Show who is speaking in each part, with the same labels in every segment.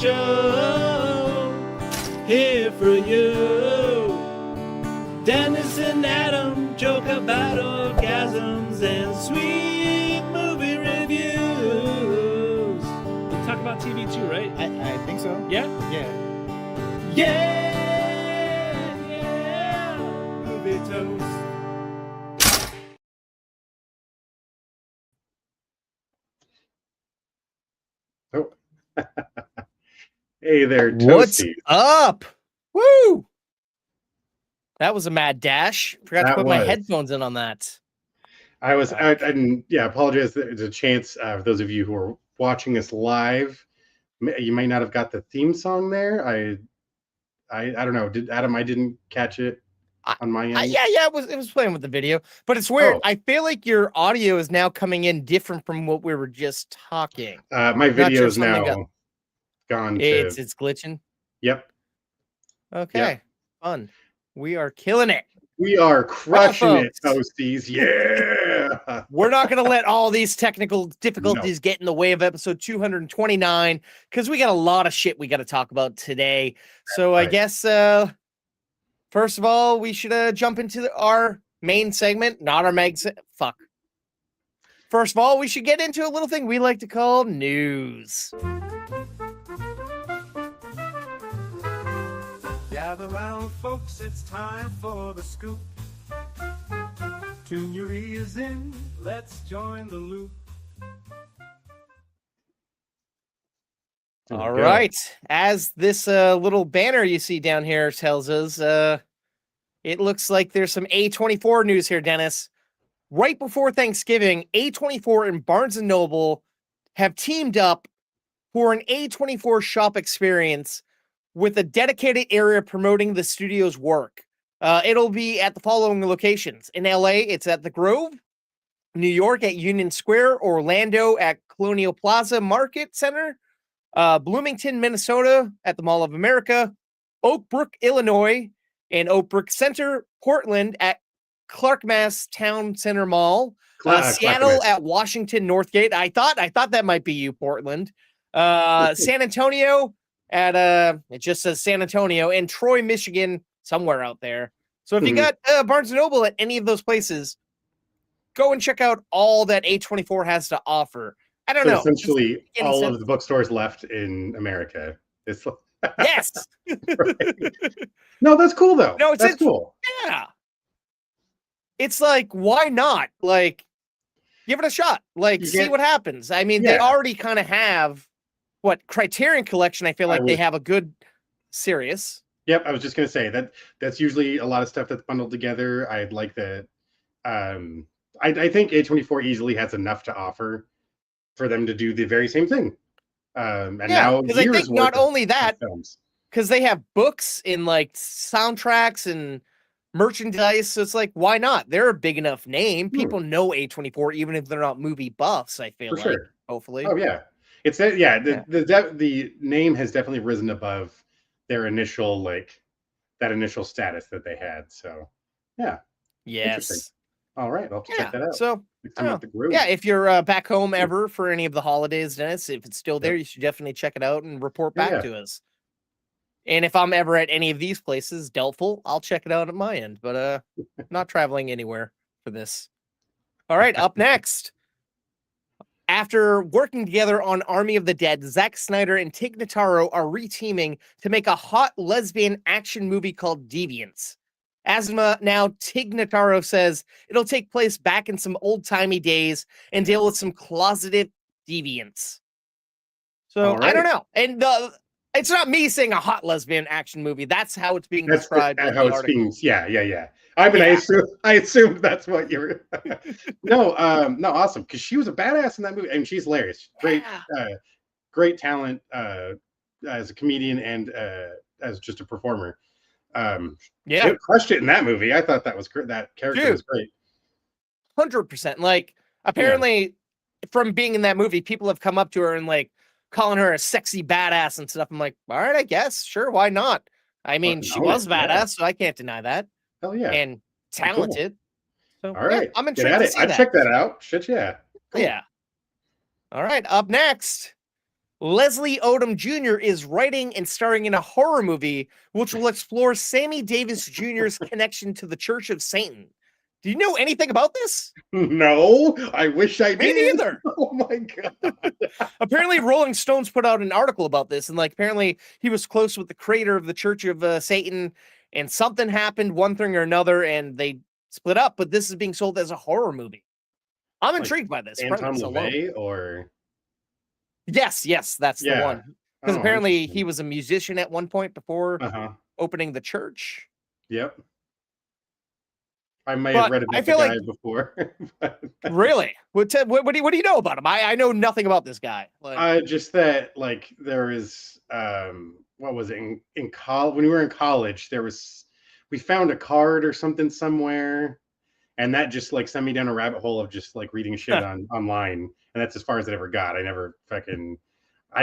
Speaker 1: show here for you. Dennis and Adam joke about orgasms and sweet movie reviews. We talk about TV too, right?
Speaker 2: I think so.
Speaker 1: Yeah?
Speaker 2: Yeah.
Speaker 1: Yeah! Movie toast.
Speaker 3: Oh. Hey there,
Speaker 4: What's
Speaker 3: Toasty.
Speaker 4: up? Woo! That was a mad dash. Forgot to
Speaker 3: That
Speaker 4: put my
Speaker 3: was.
Speaker 4: headphones in on that.
Speaker 3: I apologize. There's a chance for those of you who are watching us live, you might not have got the theme song there. I don't know. Adam? I didn't catch it on my end.
Speaker 4: Yeah, it was playing with the video, but it's weird.
Speaker 3: Oh.
Speaker 4: I feel like your audio is now coming in different from what we were just talking.
Speaker 3: My video
Speaker 4: sure
Speaker 3: is now gone.
Speaker 4: It's glitching.
Speaker 3: Yep.
Speaker 4: Okay,
Speaker 3: Yep.
Speaker 4: fun. We are killing it.
Speaker 3: We are crushing it,
Speaker 4: folks.
Speaker 3: Toasties. Yeah.
Speaker 4: We're not going to let all these technical difficulties get in the way of episode 229 because we got a lot of shit we got to talk about today. So I guess, first of all, we should jump into our main segment, not our fuck. First of all, we should get into a little thing we like to call news.
Speaker 1: Gather round, folks, it's time for the scoop. Tune your ears in, let's join the loop.
Speaker 4: All right. As this little banner you see down here tells us, it looks like there's some A24 news here, Dennis. Right before Thanksgiving, A24 and Barnes & Noble have teamed up for an A24 shop experience with a dedicated area promoting the studio's work. It'll be at the following locations. In LA, it's at the Grove. New York at Union Square. Orlando at Colonial Plaza Market Center. Bloomington, Minnesota at the Mall of America. Oak Brook, Illinois and Oak Brook Center. Portland at Clark Mass Town Center Mall. Seattle at Washington Northgate. I thought that might be you, Portland. San Antonio at it just says San Antonio, and Troy, Michigan, somewhere out there. So if you got Barnes & Noble at any of those places, go and check out all that A24 has to offer. I don't know.
Speaker 3: Essentially, all of the bookstores left in America. It's
Speaker 4: yes.
Speaker 3: Right. No, that's cool though.
Speaker 4: No,
Speaker 3: that's cool.
Speaker 4: Yeah. It's like, why not? Like, give it a shot. Like, see what happens. I mean, they already kind of have Criterion Collection. I feel like they have a good series.
Speaker 3: Yep, I was just gonna say that's usually a lot of stuff that's bundled together. I'd like that. I think A24 easily has enough to offer for them to do the very same thing. And now
Speaker 4: because I think not only that, because they have books and like soundtracks and merchandise. So it's like, why not? They're a big enough name. People know A24, even if they're not movie buffs. I feel like, hopefully.
Speaker 3: Oh yeah, it's that. Yeah, the name has definitely risen above their initial that initial status that they had. So yeah.
Speaker 4: Yes.
Speaker 3: All right, I'll check that out.
Speaker 4: So if you're back home ever for any of the holidays, Dennis, if it's still there, you should definitely check it out and report back to us. And if I'm ever at any of these places, doubtful, I'll check it out at my end. But not traveling anywhere for this. All right, up next. After working together on Army of the Dead, Zack Snyder and Tig Notaro are reteaming to make a hot lesbian action movie called Deviants. As now, Tig Notaro says it'll take place back in some old-timey days and deal with some closeted deviants. So, I don't know. And it's not me saying a hot lesbian action movie. That's how it's being described.
Speaker 3: How it's being, yeah. I mean, I assume that's what you're. No, awesome, because she was a badass in that movie, and she's hilarious. Great talent as a comedian and as just a performer. She crushed it in that movie. I thought that was great. That character was great.
Speaker 4: 100%. Like, apparently, from being in that movie, people have come up to her and like calling her a sexy badass and stuff. I'm like, all right, I guess, sure, why not? I mean, she was badass, so I can't deny that.
Speaker 3: Hell yeah,
Speaker 4: and talented.
Speaker 3: Cool. So, all right,
Speaker 4: I'm intrigued to see
Speaker 3: I'd check that out. Shit, yeah.
Speaker 4: Cool. Yeah. All right, up next, Leslie Odom Jr. is writing and starring in a horror movie which will explore Sammy Davis Jr.'s connection to the Church of Satan. Do you know anything about this?
Speaker 3: No, I wish I
Speaker 4: Me
Speaker 3: did.
Speaker 4: neither.
Speaker 3: Oh my god.
Speaker 4: Apparently, Rolling Stones put out an article about this, and like apparently he was close with the creator of the Church of Satan, and something happened, one thing or another, and they split up. But this is being sold as a horror movie. I'm
Speaker 3: Like
Speaker 4: intrigued by this.
Speaker 3: Anton
Speaker 4: premise alone.
Speaker 3: LaVey or
Speaker 4: Yes, that's the
Speaker 3: yeah.
Speaker 4: one. Because
Speaker 3: Oh,
Speaker 4: apparently he
Speaker 3: interesting.
Speaker 4: was a musician at one point before
Speaker 3: Uh-huh.
Speaker 4: opening the church.
Speaker 3: Yep. I may have
Speaker 4: But
Speaker 3: read
Speaker 4: I
Speaker 3: about the
Speaker 4: feel
Speaker 3: guy
Speaker 4: like
Speaker 3: before.
Speaker 4: really, what do you know about him? I know nothing about this guy. Like,
Speaker 3: Just that like there is what was it in college when we were in college we found a card or something somewhere, and that just like sent me down a rabbit hole of just like reading shit online, and that's as far as it ever got. I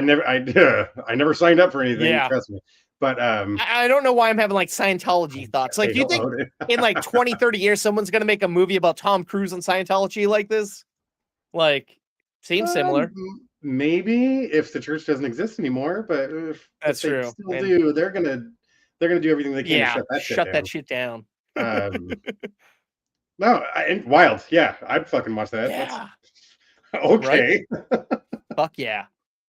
Speaker 3: never signed up for anything,
Speaker 4: yeah.
Speaker 3: trust me. But
Speaker 4: I don't know why I'm having like Scientology thoughts. Like, do you think in like 20, 30 years, someone's going to make a movie about Tom Cruise and Scientology like this? Like, seems similar.
Speaker 3: Maybe if the church doesn't exist anymore, but
Speaker 4: That's
Speaker 3: if they
Speaker 4: true.
Speaker 3: still do, they're gonna do everything they can to
Speaker 4: shut that shit down.
Speaker 3: No, wild. Yeah, I'd fucking watch that.
Speaker 4: Yeah.
Speaker 3: That's okay.
Speaker 4: Right? Fuck yeah.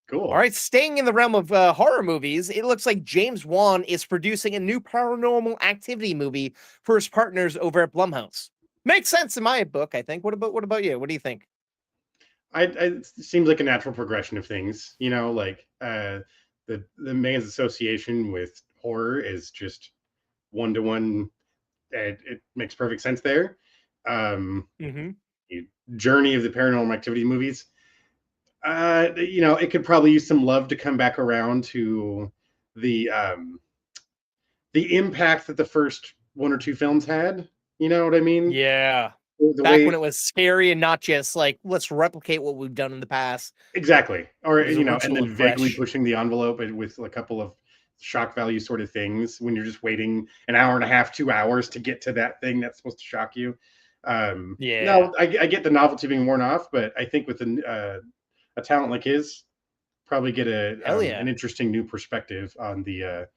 Speaker 3: Cool.
Speaker 4: All right, staying in the realm of horror movies, it looks like James Wan is producing a new Paranormal Activity movie for his partners over at Blumhouse. Makes sense in my book, I think. What about you? What do you think?
Speaker 3: It seems like a natural progression of things. You know, like the man's association with horror is just 1-to-1. It makes perfect sense there. Journey of the Paranormal Activity movies. It could probably use some love to come back around to the impact that the first one or two films had. You know what I mean?
Speaker 4: Yeah. Back when it was scary and not just like, let's replicate what we've done in the past.
Speaker 3: Exactly. Or, and then
Speaker 4: and
Speaker 3: vaguely pushing the envelope with a couple of shock value sort of things when you're just waiting an hour and a half, 2 hours to get to that thing that's supposed to shock you. No, I get the novelty being worn off, but I think with a talent like his, probably get an interesting new perspective on the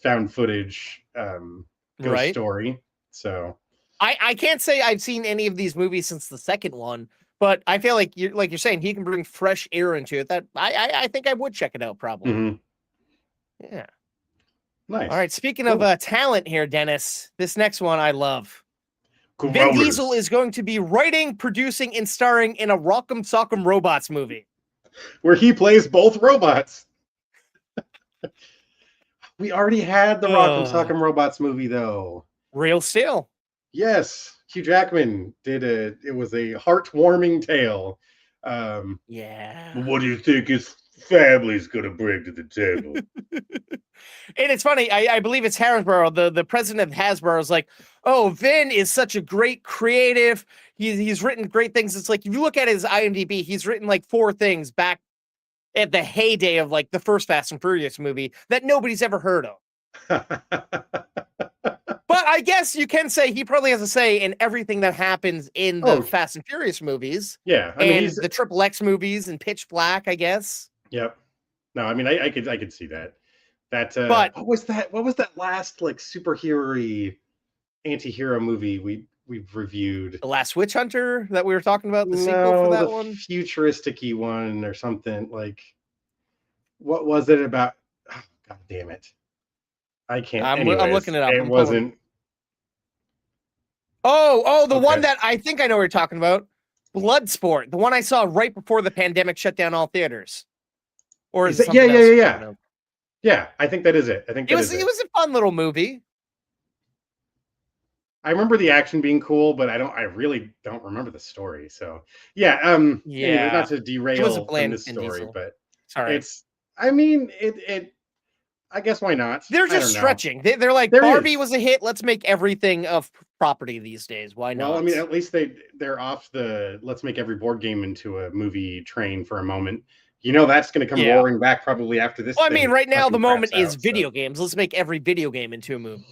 Speaker 3: found footage ghost story. So
Speaker 4: I can't say I've seen any of these movies since the second one, but I feel like you're saying he can bring fresh air into it. That I think I would check it out probably.
Speaker 3: Mm-hmm.
Speaker 4: Yeah.
Speaker 3: Nice.
Speaker 4: All right. Speaking of talent here, Dennis, this next one I love. Vin Diesel is going to be writing, producing, and starring in a Rock'em Sock'em Robots movie,
Speaker 3: where he plays both robots. We already had the Rock'em Sock'em Robots movie, though.
Speaker 4: Real Steel.
Speaker 3: Yes, Hugh Jackman did it was a heartwarming tale. What do you think his family's gonna bring to the table?
Speaker 4: And it's funny, I believe it's Hasbro, the president of Hasbro is like, oh, Vin is such a great creative. He's written great things. It's like, if you look at his IMDb, he's written like 4 things back at the heyday of like the first Fast and Furious movie that nobody's ever heard of. But I guess you can say he probably has a say in everything that happens in the Fast and Furious movies.
Speaker 3: Yeah,
Speaker 4: I mean, the Triple X movies and Pitch Black, I guess.
Speaker 3: Yep. No, I mean, I could see that. But what was that last like superhero-y anti-hero movie we've reviewed?
Speaker 4: The Last Witch Hunter that we were talking about, the sequel for that one?
Speaker 3: Futuristic-y one or something. Like, what was it about? Oh, God damn it. I can't.
Speaker 4: I'm looking it up.
Speaker 3: It wasn't.
Speaker 4: The one that I think I know what you're talking about. Bloodsport, the one I saw right before the pandemic shut down all theaters. Or is it?
Speaker 3: Yeah. Yeah, I think that is it. I think it was
Speaker 4: a fun little movie.
Speaker 3: I remember the action being cool, but I really don't remember the story. So yeah, anyway, not to derail from this story, but it's. I mean, it. I guess why not?
Speaker 4: They're just stretching. They're like, Barbie was a hit. Let's make everything of property these days. Why not?
Speaker 3: Well, I mean, at least they're off the let's make every board game into a movie train for a moment. You know, that's going to come roaring back probably after this.
Speaker 4: Well, I mean, right now the moment is video games. Let's make every video game into a movie.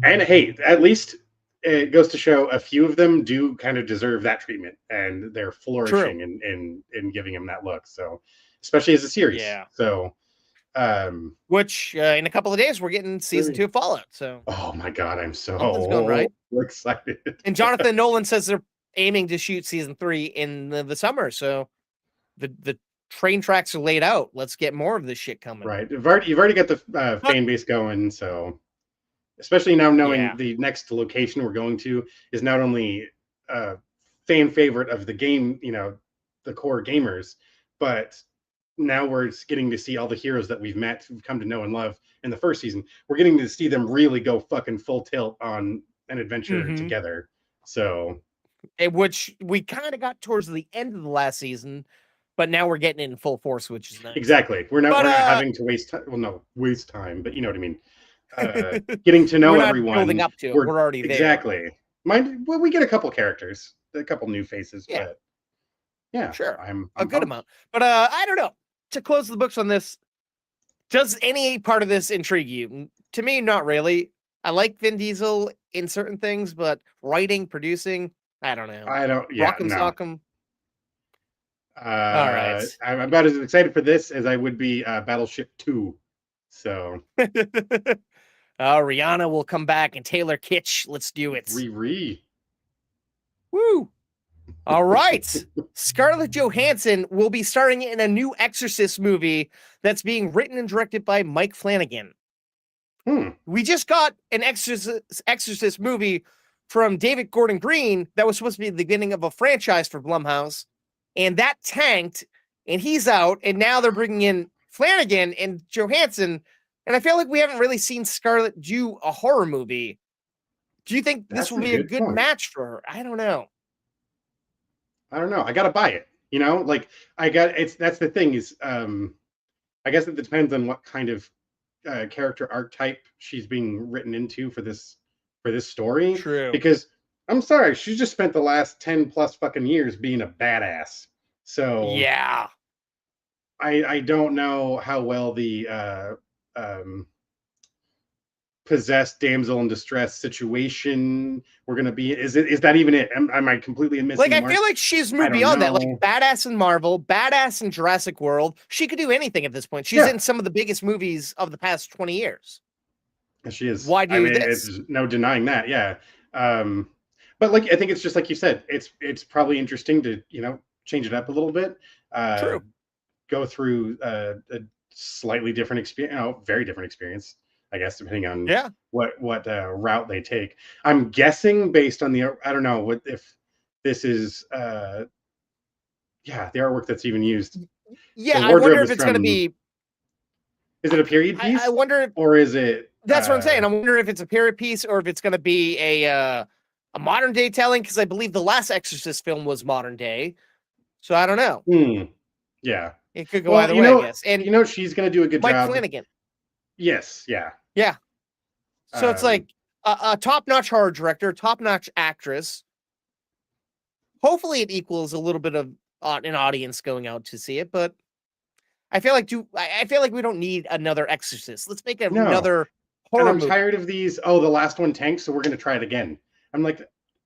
Speaker 3: And hey, at least it goes to show a few of them do kind of deserve that treatment, and they're flourishing in giving him that look. So especially as a series.
Speaker 4: Yeah.
Speaker 3: So,
Speaker 4: which in a couple of days we're getting season 2 of Fallout. So,
Speaker 3: oh my god, I'm
Speaker 4: something's going right.
Speaker 3: excited.
Speaker 4: And Jonathan Nolan says they're aiming to shoot season 3 in the summer. So, the train tracks are laid out. Let's get more of this shit coming.
Speaker 3: Right, you've already got the fan base going. So, especially now knowing the next location we're going to is not only fan favorite of the game, the core gamers, but now we're getting to see all the heroes that we've met, who've come to know and love in the first season. We're getting to see them really go fucking full tilt on an adventure together. So,
Speaker 4: which we kind of got towards the end of the last season, but now we're getting it in full force, which is nice.
Speaker 3: Exactly. We're not having to waste time. Well, no, waste time, but you know what I mean. Getting to know everyone.
Speaker 4: Building up to it. We're already there.
Speaker 3: Exactly. Well, we get a couple characters, a couple new faces, but yeah,
Speaker 4: sure,
Speaker 3: I'm
Speaker 4: a good amount. But I don't know. To close the books on this, does any part of this intrigue you? To me, not really. I like Vin Diesel in certain things, but writing, producing, I don't know.
Speaker 3: Rock'em
Speaker 4: sock'em.
Speaker 3: All right. I'm about as excited for this as I would be Battleship 2. So.
Speaker 4: Rihanna will come back and Taylor Kitsch. Let's do it. Woo. All right. Scarlett Johansson will be starring in a new Exorcist movie that's being written and directed by Mike Flanagan. We just got an Exorcist movie from David Gordon Green that was supposed to be the beginning of a franchise for Blumhouse, and that tanked, and he's out, and now they're bringing in Flanagan and Johansson, and I feel like we haven't really seen Scarlett do a horror movie. Do you think this will be a good match for her? I don't know.
Speaker 3: I gotta buy it. That's the thing is, I guess it depends on what kind of character archetype she's being written into for this story.
Speaker 4: True.
Speaker 3: Because I'm sorry, she's just spent the last 10 plus fucking years being a badass. So
Speaker 4: yeah,
Speaker 3: I don't know how well the possessed damsel in distress situation we're gonna be. Is that even it? Am I completely missing?
Speaker 4: I feel like she's moved beyond that. Like badass in Marvel, badass in Jurassic World. She could do anything at this point. She's in some of the biggest movies of the past 20 years.
Speaker 3: She is.
Speaker 4: Why do this?
Speaker 3: It's no denying that. Yeah. But I think it's just like you said. It's probably interesting to change it up a little bit.
Speaker 4: True.
Speaker 3: Go through a slightly different experience. Very different experience, I guess, depending on what route they take. I'm guessing based on I don't know what if this is the artwork that's even used.
Speaker 4: Yeah, I wonder if it's going to be.
Speaker 3: Is it a period piece?
Speaker 4: I wonder,
Speaker 3: or is it?
Speaker 4: That's what I'm saying. I wonder if it's a period piece or if it's going to be a modern day telling, because I believe the last Exorcist film was modern day. So I don't know.
Speaker 3: Yeah,
Speaker 4: it could go either way, I guess. And
Speaker 3: she's going to do a good job.
Speaker 4: Mike Flanagan.
Speaker 3: Yes. Yeah.
Speaker 4: Yeah. So it's like a top-notch horror director, top-notch actress. Hopefully, it equals a little bit of an audience going out to see it, but I feel like we don't need another Exorcist. Let's make another horror movie.
Speaker 3: I'm tired of these. Oh, the last one tanked, so we're going to try it again. I'm like,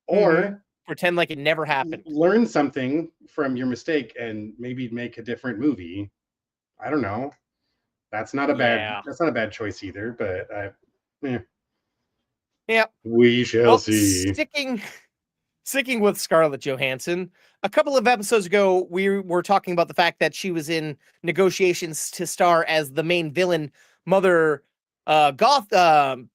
Speaker 3: or
Speaker 4: pretend like it never happened.
Speaker 3: Learn something from your mistake and maybe make a different movie. I don't know. That's not a bad choice either, but
Speaker 4: yeah.
Speaker 3: We shall see.
Speaker 4: Sticking with Scarlett Johansson, a couple of episodes ago, we were talking about the fact that she was in negotiations to star as the main villain, Mother Gothel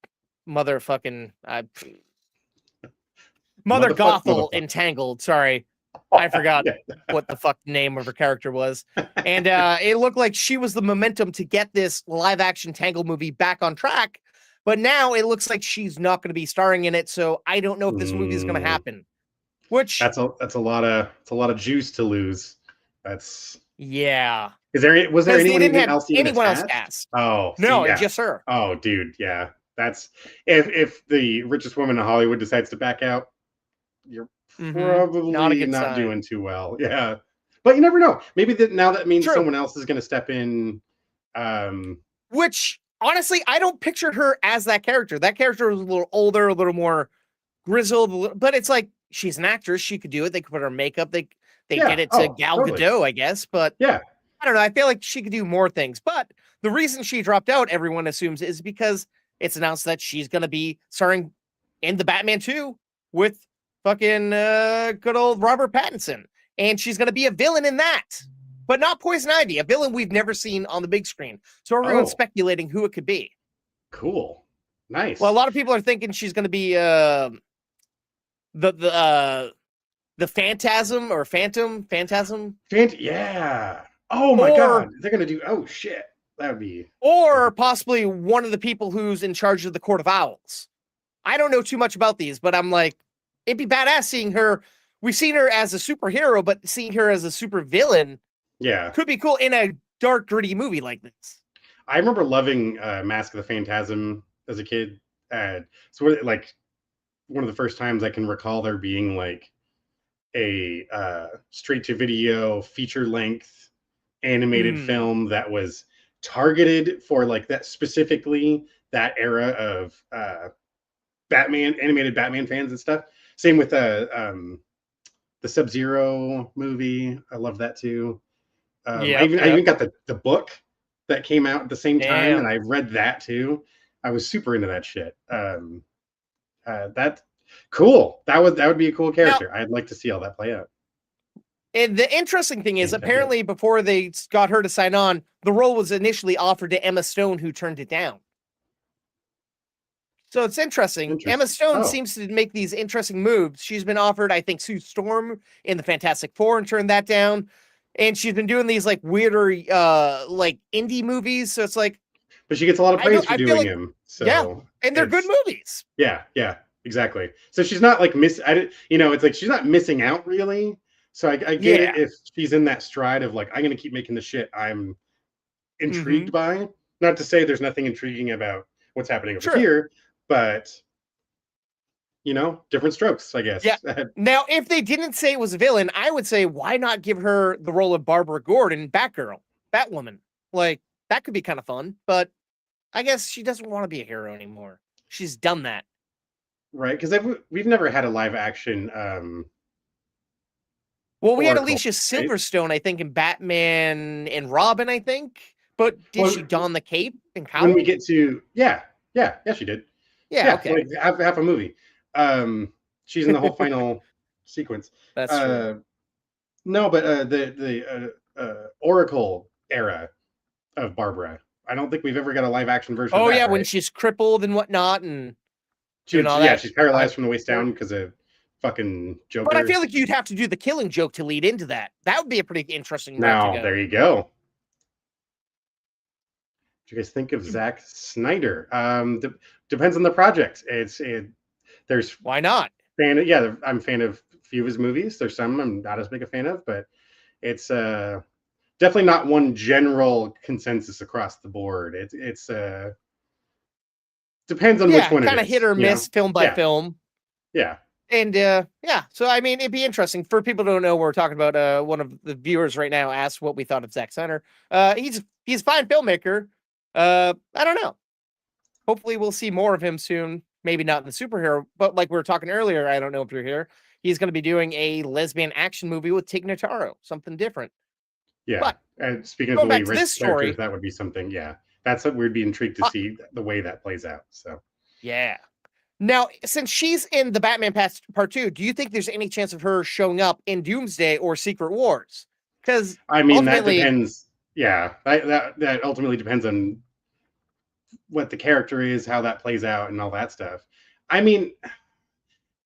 Speaker 4: Entangled. Sorry, I forgot what the fuck the name of her character was. And it looked like she was the momentum to get this live action Tangled movie back on track. But now it looks like she's not going to be starring in it. So I don't know if this movie is going to happen. Which
Speaker 3: that's a lot of juice to lose. Was there anyone else cast? Oh
Speaker 4: no, just her.
Speaker 3: Oh dude, yeah. That's if the richest woman in Hollywood decides to back out, you're probably not doing too well. Yeah. But you never know. Maybe now that means someone else is going to step in.
Speaker 4: Which honestly, I don't picture her as that character. That character was a little older, a little more grizzled, but it's like she's an actress. She could do it. They could put her makeup. They get it to Gal Gadot, I guess. But
Speaker 3: yeah,
Speaker 4: I don't know. I feel like she could do more things, but the reason she dropped out, everyone assumes, is because it's announced that she's going to be starring in the Batman 2 with fucking good old Robert Pattinson, and she's going to be a villain in that, but not Poison Ivy, a villain we've never seen on the big screen. So everyone's speculating who it could be.
Speaker 3: Cool, nice.
Speaker 4: Well, a lot of people are thinking she's going to be the Phantasm or Phantom.
Speaker 3: Yeah. Oh my god, they're gonna do. Oh shit, that would be.
Speaker 4: Or possibly one of the people who's in charge of the Court of Owls. I don't know too much about these, but I'm like, it'd be badass seeing her. We've seen her as a superhero, but seeing her as a super villain, could be cool in a dark, gritty movie like this.
Speaker 3: I remember loving Mask of the Phantasm as a kid. So like one of the first times I can recall there being like a straight to video feature length animated film that was targeted for like that, specifically that era of animated Batman fans and stuff. Same with the Sub-Zero movie. I love that too. I even got the book that came out at the same time, and I read that too. I was super into that shit. That cool. That would be a cool character. I'd like to see all that play out.
Speaker 4: And the interesting thing is, apparently, before they got her to sign on, the role was initially offered to Emma Stone, who turned it down. So it's interesting. Emma Stone seems to make these interesting moves. She's been offered, I think, Sue Storm in the Fantastic Four and turned that down. And she's been doing these like weirder, like indie movies. So it's like,
Speaker 3: but she gets a lot of praise for doing them. So
Speaker 4: yeah, and they're good movies.
Speaker 3: Yeah, exactly. So she's not like it's like she's not missing out really. So I get it if she's in that stride of like, I'm going to keep making the shit I'm intrigued by. Not to say there's nothing intriguing about what's happening over here, but different strokes, I guess.
Speaker 4: Yeah. Now, if they didn't say it was a villain, I would say, why not give her the role of Barbara Gordon, Batwoman? Like, that could be kind of fun, but I guess she doesn't want to be a hero anymore. She's done that.
Speaker 3: Right, because we've never had a live action
Speaker 4: well, we had Alicia Silverstone, I think, in Batman and Robin, I think. But did she don the cape and cowl?
Speaker 3: When we get to yeah, she did.
Speaker 4: Yeah, okay.
Speaker 3: Like half a movie. She's in the whole final sequence.
Speaker 4: That's true.
Speaker 3: No, but the Oracle era of Barbara. I don't think we've ever got a live action version.
Speaker 4: Oh
Speaker 3: of that,
Speaker 4: yeah,
Speaker 3: right?
Speaker 4: when she's crippled and whatnot, and
Speaker 3: she's paralyzed from the waist down because of fucking Joker.
Speaker 4: But I feel like you'd have to do the Killing Joke to lead into that. That would be a pretty interesting.
Speaker 3: Now there you go. What do you guys think of Zack Snyder? Depends on the project. There's
Speaker 4: why not?
Speaker 3: I'm a fan of a few of his movies. There's some I'm not as big a fan of, but it's definitely not one general consensus across the board. It's depends on which one it is.
Speaker 4: Kind of hit or miss, film by film.
Speaker 3: Yeah.
Speaker 4: And so I mean, it'd be interesting for people who don't know. We're talking about one of the viewers right now asked what we thought of Zack Snyder. He's a fine filmmaker. I don't know. Hopefully, we'll see more of him soon. Maybe not in the superhero, but like we were talking earlier, I don't know if you're here. He's going to be doing a lesbian action movie with Tig Notaro, something different.
Speaker 3: Yeah,
Speaker 4: but
Speaker 3: and speaking of the way this story, that would be something. Yeah, that's what we'd be intrigued to see the way that plays out. So
Speaker 4: yeah. Now, since she's in the Batman Part 2, do you think there's any chance of her showing up in Doomsday or Secret Wars? Because
Speaker 3: I mean, that depends. Yeah, that ultimately depends on what the character is, how that plays out, and all that stuff. I mean,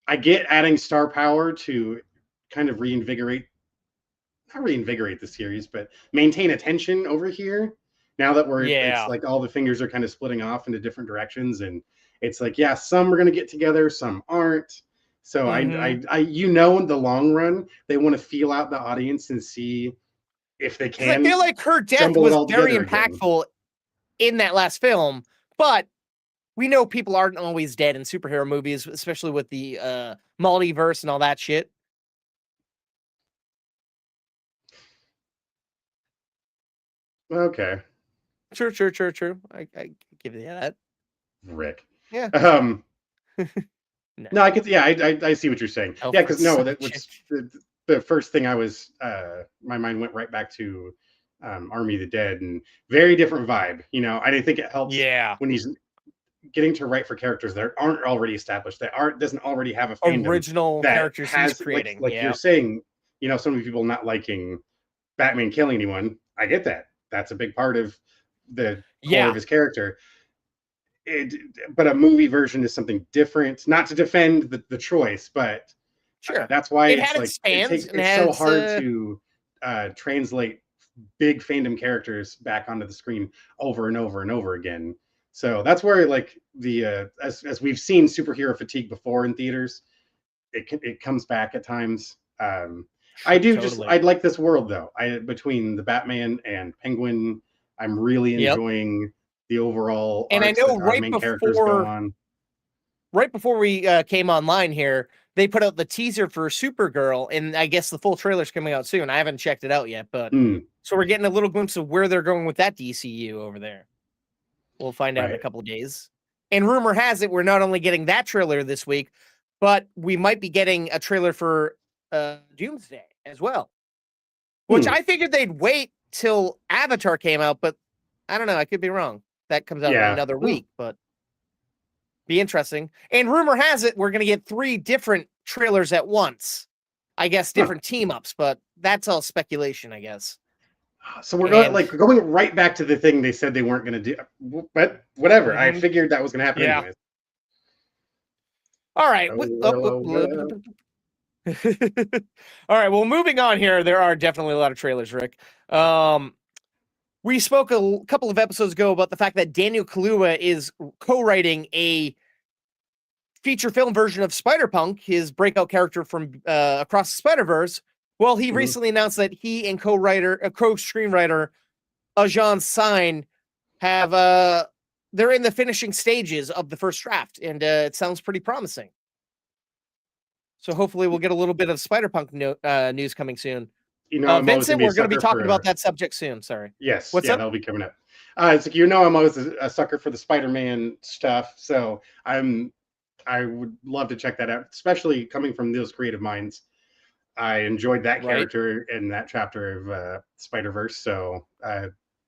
Speaker 3: I get adding star power to kind of not reinvigorate the series, but maintain attention over here. Now that it's like all the fingers are kind of splitting off into different directions, and it's like, some are going to get together, some aren't. So in the long run, they want to feel out the audience and see if they can.
Speaker 4: I feel like her death was very impactful in that last film, but we know people aren't always dead in superhero movies, especially with the multiverse and all that shit.
Speaker 3: Okay.
Speaker 4: True. I give you that.
Speaker 3: Rick.
Speaker 4: Yeah.
Speaker 3: No, I could. Yeah, I see what you're saying. Because the first thing I was, my mind went right back to Army of the Dead, and very different vibe. You know, I think it helps
Speaker 4: Yeah.
Speaker 3: when he's getting to write for characters that aren't already established, that doesn't already have a fandom
Speaker 4: Original
Speaker 3: that
Speaker 4: characters he's
Speaker 3: has
Speaker 4: creating.
Speaker 3: like you're saying, you know, so many people not liking Batman killing anyone. I get that. That's a big part of the core of his character. But a movie version is something different. Not to defend the choice, but
Speaker 4: sure,
Speaker 3: that's why
Speaker 4: it's like
Speaker 3: it's so hard to translate big fandom characters back onto the screen over and over and over again. So that's where like the as we've seen superhero fatigue before in theaters, it comes back at times. I do totally. I'd like this world though. Between the Batman and Penguin, I'm really enjoying the overall.
Speaker 4: And I know right before we came online here, they put out the teaser for Supergirl, and I guess the full trailer's coming out soon. I haven't checked it out yet, but so we're getting a little glimpse of where they're going with that DCU over there. We'll find out in a couple of days. And rumor has it we're not only getting that trailer this week, but we might be getting a trailer for Doomsday as well. Which I figured they'd wait till Avatar came out, but I don't know. I could be wrong. That comes out in another week, but be interesting. And rumor has it we're going to get 3 different trailers at once. I guess different team ups, but that's all speculation, I guess.
Speaker 3: So we're going right back to the thing they said they weren't going to do, but whatever. I figured that was going to happen anyways.
Speaker 4: All right. All right. Well, moving on here, there are definitely a lot of trailers, Rick. We spoke a couple of episodes ago about the fact that Daniel Kaluuya is co-writing a feature film version of Spider-Punk, his breakout character from Across the Spider-Verse. Well, he recently announced that he and co-screenwriter Ajan Sign have they're in the finishing stages of the first draft, and it sounds pretty promising. So hopefully we'll get a little bit of Spider-Punk news coming soon.
Speaker 3: You know,
Speaker 4: Vincent, we're going to be talking about that subject soon. Sorry.
Speaker 3: Yes. What's up? That'll be coming up. It's like, you know, I'm always a sucker for the Spider-Man stuff, so I would love to check that out, especially coming from those creative minds. I enjoyed that character in that chapter of Spider-Verse, so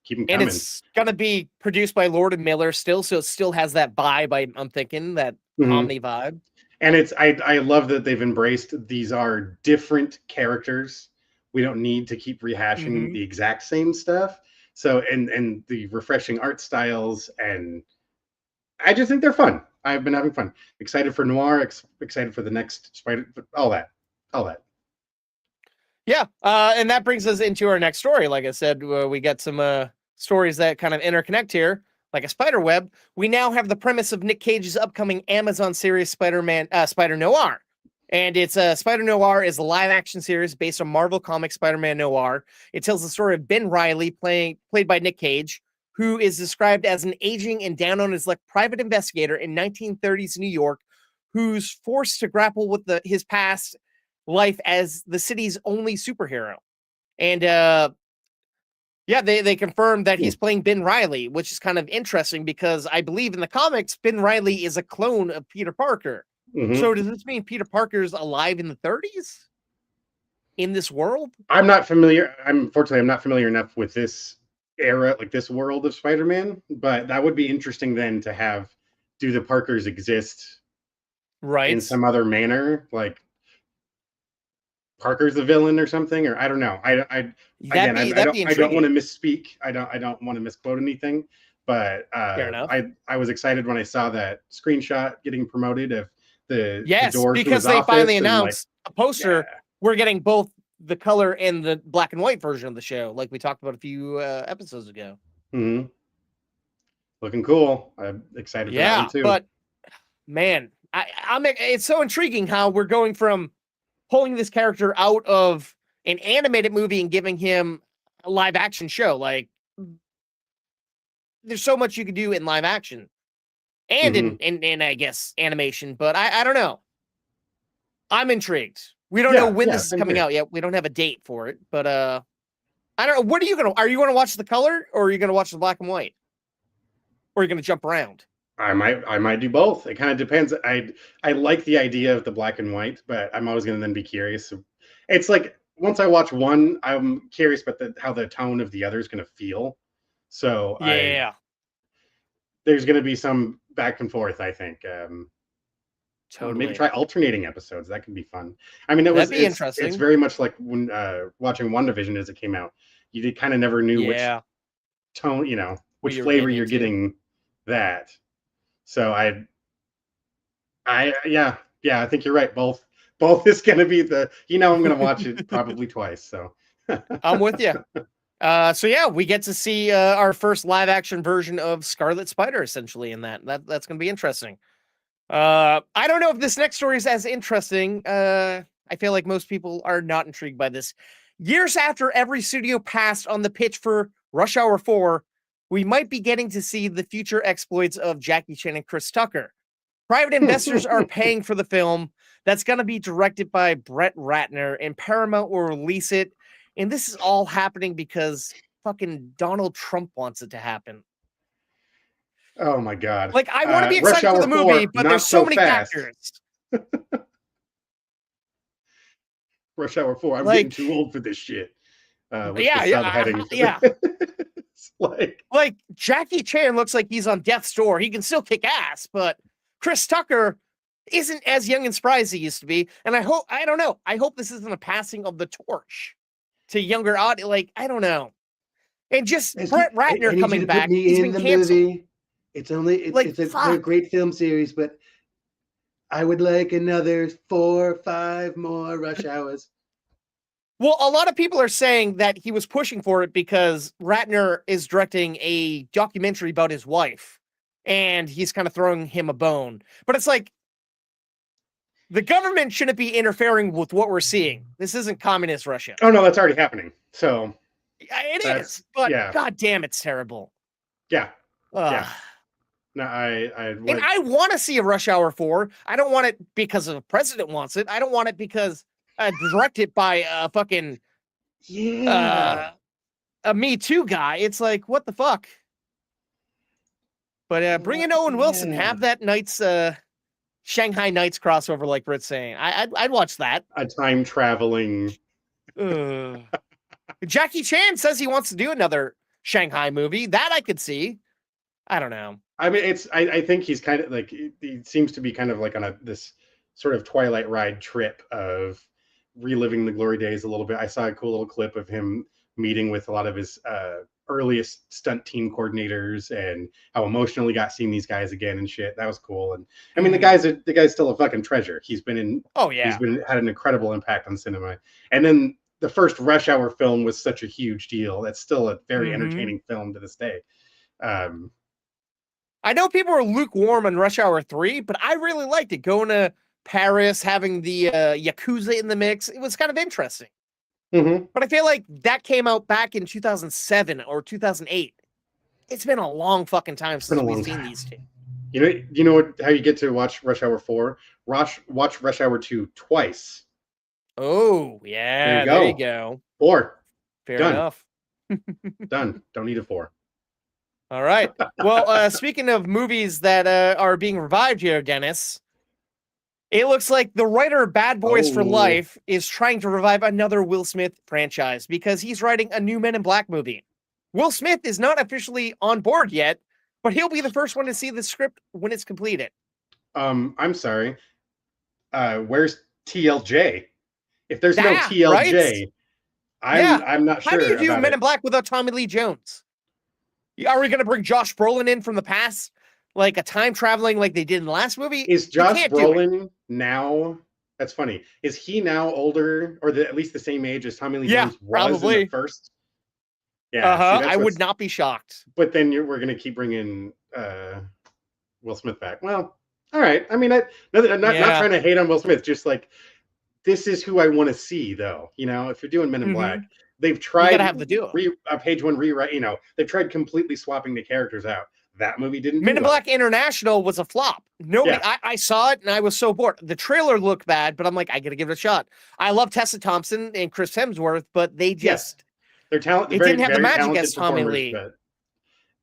Speaker 3: keep them coming.
Speaker 4: And it's going to be produced by Lord and Miller still, so it still has that vibe. I'm thinking that Omni vibe.
Speaker 3: And I love that they've embraced these are different characters. We don't need to keep rehashing the exact same stuff. So and the refreshing art styles, and I just think they're fun. I've been having fun. Excited for Noir. Excited for the next Spider. All that.
Speaker 4: Yeah, and that brings us into our next story. Like I said, we got some stories that kind of interconnect here, like a spider web. We now have the premise of Nick Cage's upcoming Amazon series Spider Noir. And it's Spider Noir is a live-action series based on Marvel Comics Spider-Man Noir. It tells the story of Ben Reilly, played by Nick Cage, who is described as an aging and down on his luck private investigator in 1930s New York, who's forced to grapple with his past life as the city's only superhero. And they confirmed that he's playing Ben Reilly, which is kind of interesting because I believe in the comics, Ben Reilly is a clone of Peter Parker. So does this mean Peter Parker's alive in the 30s in this world?
Speaker 3: I'm not familiar. Unfortunately, I'm not familiar enough with this era, like this world of Spider-Man, but that would be interesting then to do the Parkers exist in some other manner? Like Parker's the villain or something, or I don't know. I don't want to misspeak. I don't want to misquote anything, but I was excited when I saw that screenshot getting promoted of the door
Speaker 4: because they finally announced a poster. We're getting both the color and the black and white version of the show, like we talked about a few episodes ago.
Speaker 3: Looking cool. I'm excited for that one too.
Speaker 4: But man, it's so intriguing how we're going from pulling this character out of an animated movie and giving him a live action show. Like, there's so much you could do in live action and in I guess animation, but I don't know. I'm intrigued. We don't know when this is coming out yet. We don't have a date for it, but I don't know. Are you gonna watch the color, or are you gonna watch the black and white, or are you gonna jump around?
Speaker 3: I might do both. It kind of depends. I like the idea of the black and white, but I'm always gonna then be curious. It's like once I watch one, I'm curious about how the tone of the other is going to feel. So
Speaker 4: Yeah,
Speaker 3: there's going to be some back and forth, I think.
Speaker 4: totally.
Speaker 3: Maybe try alternating episodes. That could be fun. I mean,
Speaker 4: That'd be
Speaker 3: it's
Speaker 4: interesting.
Speaker 3: very much like when watching WandaVision as it came out. You kind of never knew which tone, which flavor you're getting that. So I think you're right. Both is going to be I'm going to watch it probably twice. So
Speaker 4: I'm with you. So yeah, we get to see our first live action version of Scarlet Spider essentially in that's going to be interesting. I don't know if this next story is as interesting. I feel like most people are not intrigued by this. Years after every studio passed on the pitch for Rush Hour 4, we might be getting to see the future exploits of Jackie Chan and Chris Tucker. Private investors are paying for the film that's going to be directed by Brett Ratner, and Paramount will release it. And this is all happening because fucking Donald Trump wants it to happen.
Speaker 3: Oh my God.
Speaker 4: Like, I want to be excited for the movie,
Speaker 3: 4,
Speaker 4: but there's so many factors.
Speaker 3: Rush Hour 4. I'm getting too old for this shit.
Speaker 4: Yeah. Like Jackie Chan looks like he's on death's door. He can still kick ass, but Chris Tucker isn't as young and spry as he used to be. And I hope this isn't a passing of the torch to younger audience. Like, I don't know. And just Brett Ratner coming back. He's been canceled.
Speaker 2: Movie. It's a great film series, but I would like another 4 or 5 more Rush Hours.
Speaker 4: Well, a lot of people are saying that he was pushing for it because Ratner is directing a documentary about his wife, and he's kind of throwing him a bone. But it's like, the government shouldn't be interfering with what we're seeing. This isn't communist Russia.
Speaker 3: Oh, no, that's already happening. So
Speaker 4: it is, but God damn, it's terrible.
Speaker 3: Yeah. Yeah. No, I
Speaker 4: want to see a Rush Hour 4. I don't want it because the president wants it. I don't want it because directed by a fucking a Me Too guy. It's like, what the fuck? But bring in Owen Wilson. Have that Nights Shanghai Nights crossover, like Britt's saying. I'd watch that.
Speaker 3: A time traveling.
Speaker 4: Jackie Chan says he wants to do another Shanghai movie. That I could see. I don't know.
Speaker 3: I mean, I think he's kind of like, he seems to be kind of like on this sort of Twilight ride trip of reliving the glory days a little bit. I saw a cool little clip of him meeting with a lot of his earliest stunt team coordinators and how emotional he got seeing these guys again and shit. That was cool. And I mean, the guy's still a fucking treasure. He's been had an incredible impact on cinema. And then the first Rush Hour film was such a huge deal. That's still a very entertaining film to this day.
Speaker 4: I know people are lukewarm on Rush Hour 3, but I really liked it. Going to Paris, having the Yakuza in the mix. It was kind of interesting. But I feel like that came out back in 2007 or 2008. It's been a long fucking time since we've seen these two.
Speaker 3: You know how you get to watch Rush Hour 4? Watch Rush Hour 2 twice.
Speaker 4: Oh, yeah. There you go.
Speaker 3: 4.
Speaker 4: Fair enough.
Speaker 3: Done. Don't need a 4.
Speaker 4: All right. Well, speaking of movies that are being revived here, Dennis, it looks like the writer of Bad Boys for Life is trying to revive another Will Smith franchise because he's writing a new Men in Black movie. Will Smith is not officially on board yet, but he'll be the first one to see the script when it's completed.
Speaker 3: I'm sorry. Where's TLJ? If there's no TLJ,
Speaker 4: right?
Speaker 3: I'm not sure.
Speaker 4: How do you do Men in Black without Tommy Lee Jones? Are we going to bring Josh Brolin in from the past? Like a time traveling like they did in the last movie?
Speaker 3: Is Josh Brolin now? That's funny. Is he now older or at least the same age as Tommy Lee Jones was in the first? Yeah.
Speaker 4: I would not be shocked.
Speaker 3: But then we're going to keep bringing Will Smith back. Well, all right. I mean, I'm not trying to hate on Will Smith. Just like, this is who I want to see, though. If you're doing Men in Black, they've tried
Speaker 4: to have to do
Speaker 3: a page 1 rewrite. They've tried completely swapping the characters out. That movie didn't.
Speaker 4: Men in Black International was a flop. Nobody, I saw it and I was so bored. The trailer looked bad, but I'm like, I got to give it a shot. I love Tessa Thompson and Chris Hemsworth, but they just
Speaker 3: their talent.
Speaker 4: It didn't have the magic as Tommy Lee.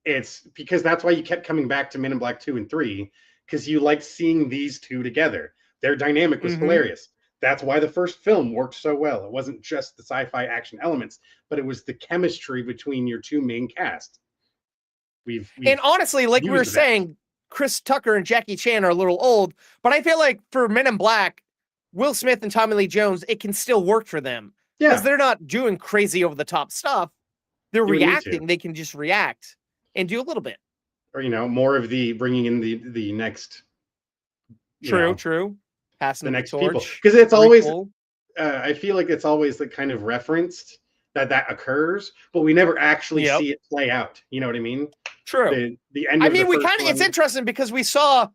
Speaker 3: It's because that's why you kept coming back to Men in Black 2 and 3 because you liked seeing these two together. Their dynamic was hilarious. That's why the first film worked so well. It wasn't just the sci-fi action elements, but it was the chemistry between your two main cast. We've
Speaker 4: And honestly, like we were
Speaker 3: used that.
Speaker 4: saying, Chris Tucker and Jackie Chan are a little old, but I feel like for Men in Black, Will Smith and Tommy Lee Jones, it can still work for them. Because
Speaker 3: Yeah,
Speaker 4: they're not doing crazy over the top stuff. They're
Speaker 3: You would need to.
Speaker 4: reacting. They can just react and do a little bit.
Speaker 3: or more of the bringing in the next,
Speaker 4: True. Passing
Speaker 3: the
Speaker 4: the
Speaker 3: next people,
Speaker 4: torch.
Speaker 3: because it's
Speaker 4: Very
Speaker 3: always
Speaker 4: cool.
Speaker 3: I feel like it's always like kind of referenced that occurs, but we never actually
Speaker 4: Yep.
Speaker 3: see it play out. You know what I mean?
Speaker 4: True.
Speaker 3: The end.
Speaker 4: I
Speaker 3: of
Speaker 4: mean,
Speaker 3: the
Speaker 4: we
Speaker 3: first
Speaker 4: kind of, it's
Speaker 3: one-
Speaker 4: interesting because we saw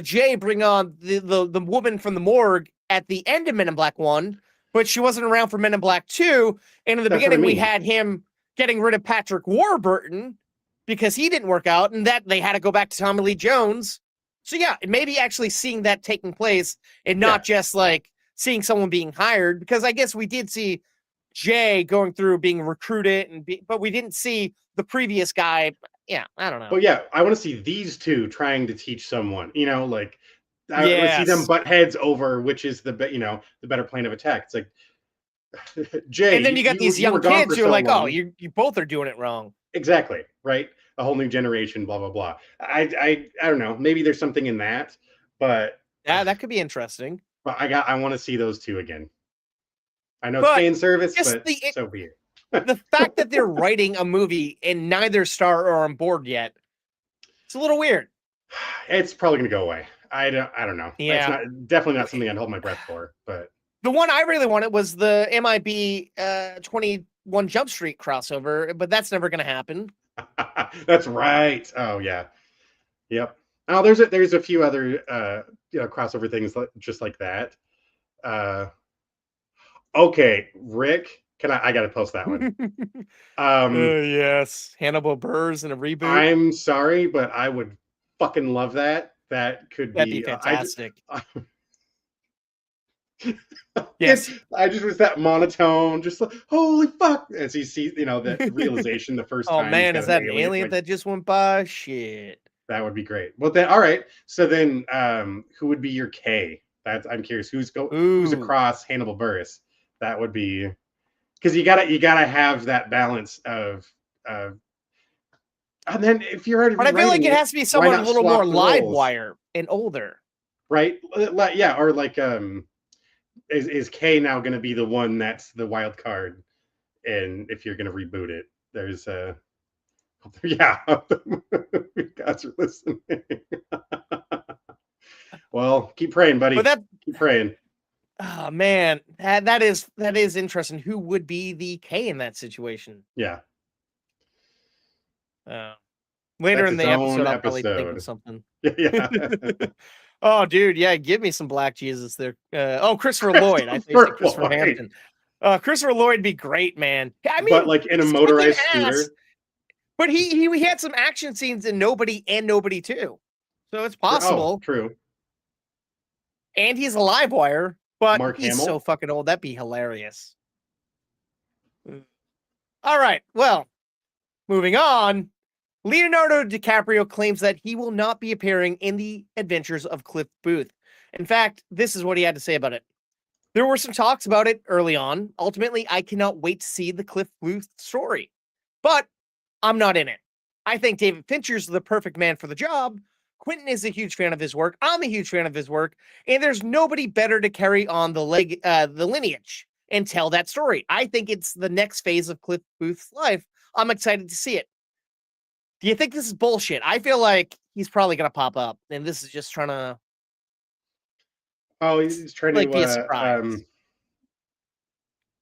Speaker 4: Jay bring on the woman from the morgue at the end of Men in Black 1, but she wasn't around for Men in Black 2. And in the
Speaker 3: That's what I
Speaker 4: beginning, we
Speaker 3: mean.
Speaker 4: had him getting rid of Patrick Warburton because he didn't work out, and that they had to go back to Tommy Lee Jones. So yeah, maybe actually seeing that taking place and not just like seeing someone being hired, because I guess we did see Jay going through being recruited, but we didn't see the previous guy. Yeah, I don't know.
Speaker 3: But yeah, I want to see these two trying to teach someone. Like I want to see them
Speaker 4: Yes.
Speaker 3: butt heads over which is the better plane of attack. It's like Jay,
Speaker 4: And then you got these young
Speaker 3: were gone
Speaker 4: kids
Speaker 3: for
Speaker 4: who are
Speaker 3: so
Speaker 4: like, oh,
Speaker 3: long.
Speaker 4: you both are doing it wrong.
Speaker 3: Exactly, right? A whole new generation, blah blah blah. I don't know. Maybe there's something in that, but
Speaker 4: Yeah, that could be interesting.
Speaker 3: I want to see those two again. I know
Speaker 4: But
Speaker 3: it's fan service,
Speaker 4: just
Speaker 3: but so be it.
Speaker 4: The fact that they're writing a movie and neither star are on board yet, it's a little weird.
Speaker 3: It's probably gonna go away. I don't know.
Speaker 4: Yeah.
Speaker 3: It's definitely not something I'd hold my breath for, but
Speaker 4: The one I really wanted was the MIB 21 Jump Street crossover, but that's never going to happen.
Speaker 3: that's right. Oh yeah. Yep. Oh, there's a few other crossover things just like that. Okay, Rick, I gotta post that one.
Speaker 4: Yes, Hannibal Burrs in a reboot.
Speaker 3: I'm sorry, but I would fucking love that. That could
Speaker 4: That'd be fantastic.
Speaker 3: Yes, I just was that monotone, just like holy fuck, as he sees, that realization the first
Speaker 4: Oh
Speaker 3: time.
Speaker 4: man,
Speaker 3: he's
Speaker 4: is
Speaker 3: got
Speaker 4: that an alien
Speaker 3: like,
Speaker 4: that just went by? Shit.
Speaker 3: That would be great. Well, then, all right. So then, who would be your K? I'm curious. Who's across Hannibal Buress? That would be because you gotta have that balance of. And then if you're already,
Speaker 4: but I feel like it has to be someone a little more live
Speaker 3: roles?
Speaker 4: wire and older,
Speaker 3: right? Yeah, or like is K now going to be the one that's the wild card? And if you're going to reboot it, there's yeah, you guys are listening. Well, keep praying, buddy.
Speaker 4: But
Speaker 3: keep praying.
Speaker 4: Oh man, that is interesting. Who would be the K in that situation?
Speaker 3: Yeah.
Speaker 4: Later
Speaker 3: That's
Speaker 4: in the
Speaker 3: its
Speaker 4: episode,
Speaker 3: own
Speaker 4: I'll probably think
Speaker 3: episode.
Speaker 4: of something.
Speaker 3: Yeah.
Speaker 4: Oh, dude, yeah, give me some Black Jesus there. Christopher Lloyd. I think
Speaker 3: Christopher
Speaker 4: Christopher
Speaker 3: Lloyd.
Speaker 4: Hampton. Christopher Lloyd would be great, man. I mean,
Speaker 3: but like in a
Speaker 4: he's
Speaker 3: motorized
Speaker 4: kicking ass,
Speaker 3: scooter.
Speaker 4: But he had some action scenes in Nobody and Nobody too, so it's possible.
Speaker 3: Oh, true.
Speaker 4: And he's a live wire, but
Speaker 3: Mark
Speaker 4: he's
Speaker 3: Hamill?
Speaker 4: so fucking old. That'd be hilarious. All right, well, moving on. Leonardo DiCaprio claims that he will not be appearing in the adventures of Cliff Booth. In fact, this is what he had to say about it. There were some talks about it early on. Ultimately, I cannot wait to see the Cliff Booth story. But I'm not in it. I think David Fincher's the perfect man for the job. Quentin is a huge fan of his work. I'm a huge fan of his work. And there's nobody better to carry on the lineage and tell that story. I think it's the next phase of Cliff Booth's life. I'm excited to see it. Do you think this is bullshit? I feel like he's probably going to pop up, and this is just trying to...
Speaker 3: Oh, he's trying
Speaker 4: like, be a
Speaker 3: to
Speaker 4: surprise.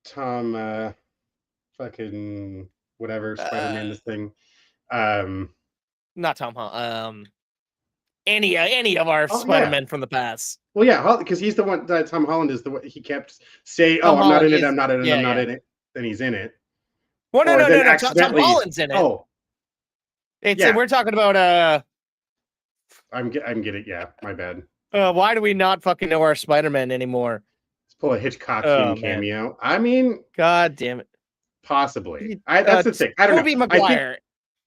Speaker 3: Tom fucking whatever Spider-Man this thing.
Speaker 4: Not Tom Holland. Any of our Spider-Men from the past.
Speaker 3: Well, yeah, because he's the one that Tom Holland is the one he kept saying,
Speaker 4: Tom
Speaker 3: I'm not in
Speaker 4: Holland
Speaker 3: it, I'm not in it,
Speaker 4: yeah,
Speaker 3: I'm not
Speaker 4: yeah.
Speaker 3: in it. Then he's in it.
Speaker 4: Well,
Speaker 3: Or
Speaker 4: no.
Speaker 3: then
Speaker 4: Tom
Speaker 3: accidentally-
Speaker 4: Holland's in it.
Speaker 3: Oh,
Speaker 4: It's
Speaker 3: yeah.
Speaker 4: We're talking about
Speaker 3: I'm getting yeah, my bad.
Speaker 4: why do we not fucking know our Spider-Man anymore?
Speaker 3: Let's pull a Hitchcockian
Speaker 4: Oh, man.
Speaker 3: cameo. I mean,
Speaker 4: God damn it.
Speaker 3: possibly. That's the thing. I don't
Speaker 4: Tobey
Speaker 3: know. I think
Speaker 4: Maguire.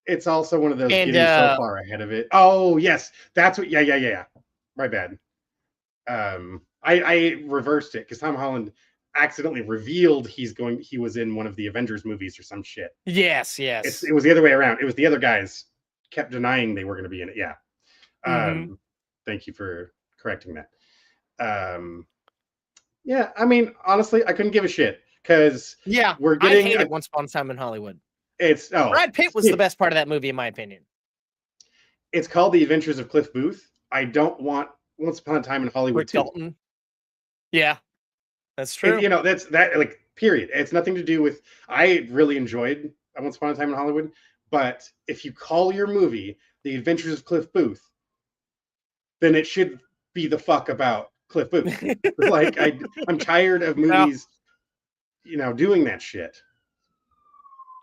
Speaker 3: it's also one of those
Speaker 4: And,
Speaker 3: getting so far ahead of it. Oh, yes. That's what yeah. My bad. I reversed it because Tom Holland accidentally revealed he was in one of the Avengers movies or some shit.
Speaker 4: Yes.
Speaker 3: It was the other way around. It was the other guys kept denying they were going to be in it. Yeah. Thank you for correcting that. Yeah, I mean, honestly, I couldn't give a shit because we're getting.
Speaker 4: I hate it. Once Upon a Time in Hollywood.
Speaker 3: Brad
Speaker 4: Pitt was the best part of that movie, in my opinion.
Speaker 3: It's called The Adventures of Cliff Booth. I don't want Once Upon a Time in Hollywood
Speaker 4: Rick Dalton. Yeah, that's true.
Speaker 3: That's like period. It's nothing to do with. I really enjoyed Once Upon a Time in Hollywood, but if you call your movie The Adventures of Cliff Booth, then it should be the fuck about Cliff Booth. Like I'm tired of movies, doing that shit.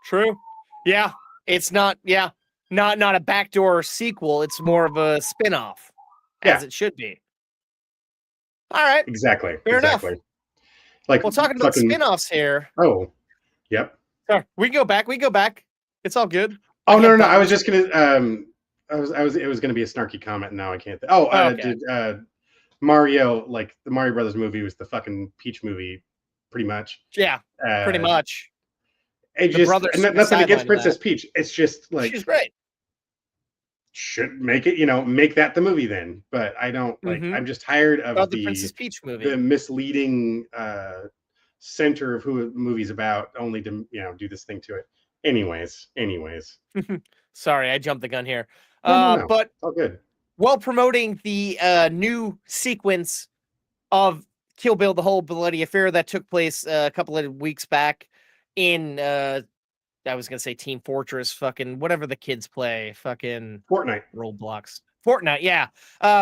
Speaker 4: True. Yeah, it's not. Yeah, not a backdoor sequel. It's more of a spin-off, as it should be. All right.
Speaker 3: Exactly.
Speaker 4: Fair enough.
Speaker 3: Like,
Speaker 4: well, talking about spin-offs here.
Speaker 3: Oh, yep.
Speaker 4: Sorry, we go back. It's all good.
Speaker 3: Oh no. I was just gonna. It was gonna be a snarky comment. And now I can't.
Speaker 4: Okay.
Speaker 3: Did Mario, like the Mario Brothers movie, was the fucking Peach movie, pretty much.
Speaker 4: Yeah, pretty much.
Speaker 3: It just nothing against Princess Peach. It's just like
Speaker 4: she's great.
Speaker 3: Should make it, make that the movie then. But I don't like. I'm just tired of
Speaker 4: the Princess Peach movie,
Speaker 3: the misleading center of who the movie's about, only to do this thing to it. Anyways.
Speaker 4: Sorry, I jumped the gun here.
Speaker 3: No.
Speaker 4: But
Speaker 3: all good.
Speaker 4: While promoting the new sequence of Kill Bill: The Whole Bloody Affair that took place a couple of weeks back in I was gonna say Team Fortress, fucking whatever the kids play, fucking
Speaker 3: Fortnite,
Speaker 4: Roblox, Fortnite, yeah.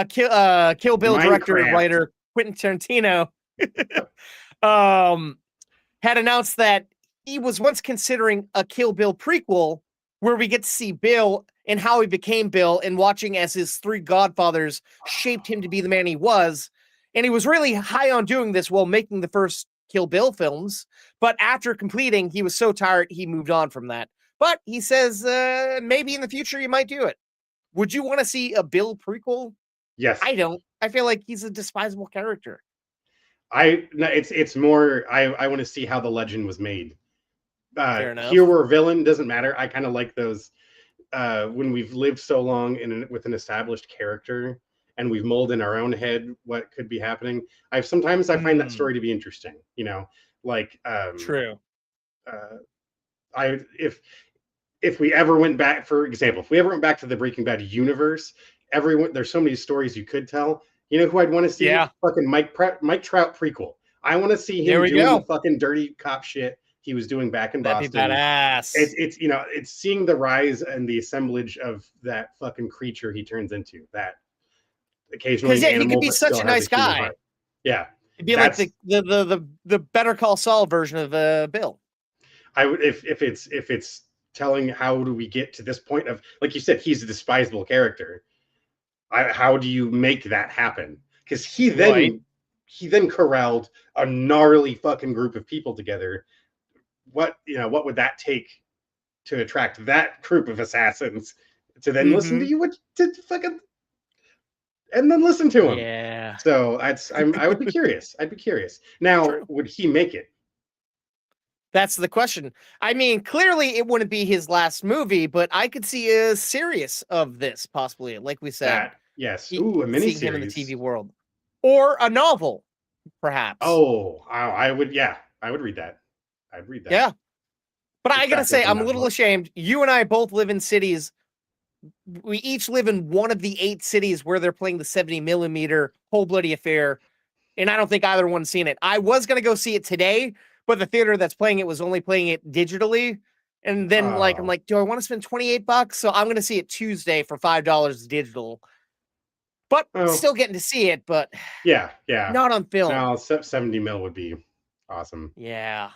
Speaker 4: Kill Bill director and writer Quentin Tarantino had announced that he was once considering a Kill Bill prequel where we get to see Bill and how he became Bill and watching as his three godfathers shaped him to be the man he was. And he was really high on doing this while making the first Kill Bill films. But after completing, he was so tired, he moved on from that. But he says maybe in the future he might do it. Would you want to see a Bill prequel?
Speaker 3: Yes.
Speaker 4: I don't. I feel like he's a despisable character.
Speaker 3: It's more, I want to see how the legend was made.
Speaker 4: Fair enough.
Speaker 3: Hero or villain, doesn't matter. I kind of like those when we've lived so long with an established character and we've molded in our own head what could be happening. Sometimes I find that story to be interesting, like
Speaker 4: true.
Speaker 3: If we ever went back, for example, if we ever went back to the Breaking Bad universe, there's so many stories you could tell. You know who I'd want to see?
Speaker 4: Yeah.
Speaker 3: Fucking Mike Trout prequel. I want to see him doing the fucking dirty cop shit he was doing back in Boston.
Speaker 4: That'd be badass.
Speaker 3: It's seeing the rise and the assemblage of that fucking creature he turns into. That occasionally,
Speaker 4: he could be such a nice guy.
Speaker 3: Yeah,
Speaker 4: it'd be like the Better Call Saul version of Bill.
Speaker 3: I would if it's telling how do we get to this point of, like you said, he's a despisable character. How do you make that happen? Because he then corralled a gnarly fucking group of people together. What would that take to attract that group of assassins to then listen to you? And then listen to him.
Speaker 4: Yeah.
Speaker 3: So I would be curious. I'd be curious. Now, would he make it?
Speaker 4: That's the question. I mean, clearly it wouldn't be his last movie, but I could see a series of this possibly. Like we said,
Speaker 3: yes. Ooh, a miniseries.
Speaker 4: Seeing him in the TV world, or a novel, perhaps.
Speaker 3: Oh, I would. Yeah, I would read that. I'd read that.
Speaker 4: Yeah, but I gotta say, I'm a little ashamed. You and I both live in cities. We each live in one of the 8 cities where they're playing the 70mm Whole Bloody Affair, and I don't think either one's seen it. I was gonna go see it today, but the theater that's playing it was only playing it digitally. And then I'm like, do I want to spend $28? So I'm going to see it Tuesday for $5 digital, but still getting to see it. But
Speaker 3: yeah,
Speaker 4: not on film.
Speaker 3: No, 70mm would be awesome.
Speaker 4: Yeah.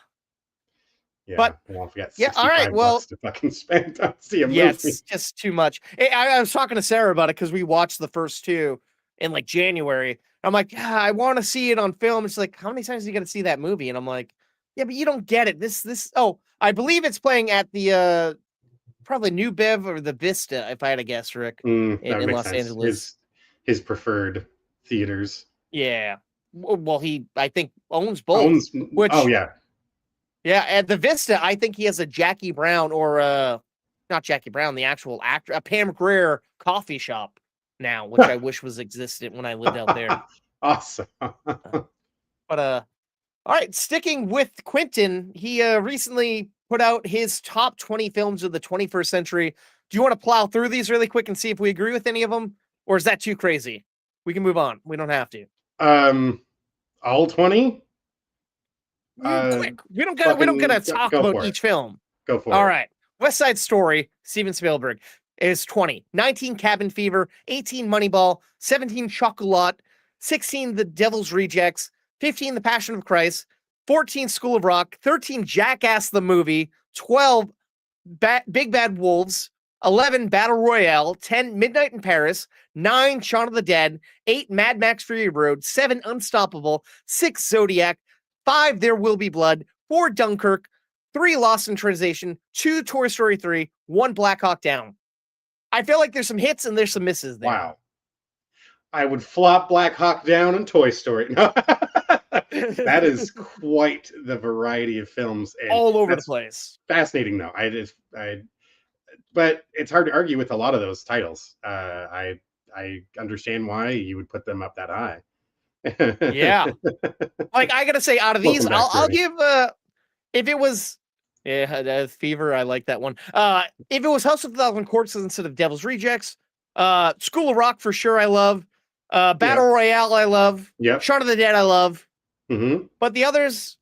Speaker 3: But if we got
Speaker 4: all right. Well,
Speaker 3: to fucking spend on see a movie.
Speaker 4: Yeah, it's just too much. I was talking to Sarah about it because we watched the first 2 in like January. I'm like, I want to see it on film. It's like, how many times are you going to see that movie? And I'm like, yeah, but you don't get it. I believe it's playing at the probably New Bev or the Vista, if I had to guess, Rick, in Los Angeles.
Speaker 3: His preferred theaters.
Speaker 4: Yeah. Well, he I think owns both.
Speaker 3: Owns.
Speaker 4: Which,
Speaker 3: Oh yeah.
Speaker 4: Yeah, at the Vista, I think he has a Jackie Brown or not Jackie Brown, the actual actor, a Pam Grier coffee shop now, which I wish was existent when I lived out there.
Speaker 3: Awesome.
Speaker 4: But all right, sticking with Quentin, he recently put out his top 20 films of the 21st century. Do you want to plow through these really quick and see if we agree with any of them, or is that too crazy? We can move on. We don't have to.
Speaker 3: All 20.
Speaker 4: Quick. We don't gotta talk about each film.
Speaker 3: Go for it.
Speaker 4: All right. West Side Story, Steven Spielberg, is 20. 19, Cabin Fever. 18, Moneyball. 17, Chocolat. 16, The Devil's Rejects. 15, The Passion of Christ. 14, School of Rock. 13, Jackass the Movie. 12, Big Bad Wolves. 11, Battle Royale. 10, Midnight in Paris. 9, Shaun of the Dead. 8, Mad Max Fury Road. 7, Unstoppable. 6, Zodiac. 5, There Will Be Blood. 4, Dunkirk. 3, Lost in Translation. 2, Toy Story 3. 1, Black Hawk Down. I feel like there's some hits and there's some misses there.
Speaker 3: Wow. I would flop Black Hawk Down and Toy Story. No. That is quite the variety of films. And
Speaker 4: all over the place.
Speaker 3: Fascinating, though. But it's hard to argue with a lot of those titles. I understand why you would put them up that high.
Speaker 4: Yeah. Like, I gotta say, out of these, I'll give if it was Fever, I like that one. If it was House of 1,000 Corpses instead of Devil's Rejects, School of Rock for sure I love. Battle Royale I love.
Speaker 3: Yep.
Speaker 4: Shaun of the Dead I love.
Speaker 3: Mm-hmm.
Speaker 4: But the others,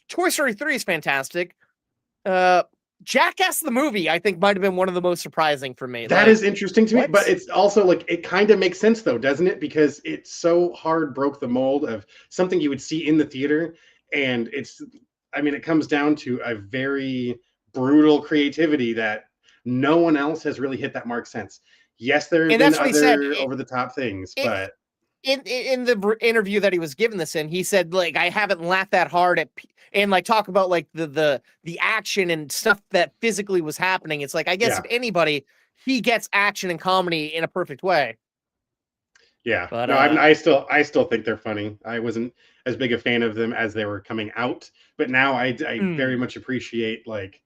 Speaker 4: Toy Story 3 is fantastic. Jackass the Movie, I think, might have been one of the most surprising for me.
Speaker 3: That is interesting to me, but it's also like, it kind of makes sense though, doesn't it? Because it so hard broke the mold of something you would see in the theater. And it comes down to a very brutal creativity that no one else has really hit that mark since. Yes, there have been other over-the-top things, but
Speaker 4: in the interview that he was given this in, he said, like, I haven't laughed that hard at and like talk about like the action and stuff that physically was happening. It's like, I guess if anybody, he gets action and comedy in a perfect way.
Speaker 3: Yeah,
Speaker 4: but
Speaker 3: no, I still think they're funny. I wasn't as big a fan of them as they were coming out, but now I very much appreciate, like,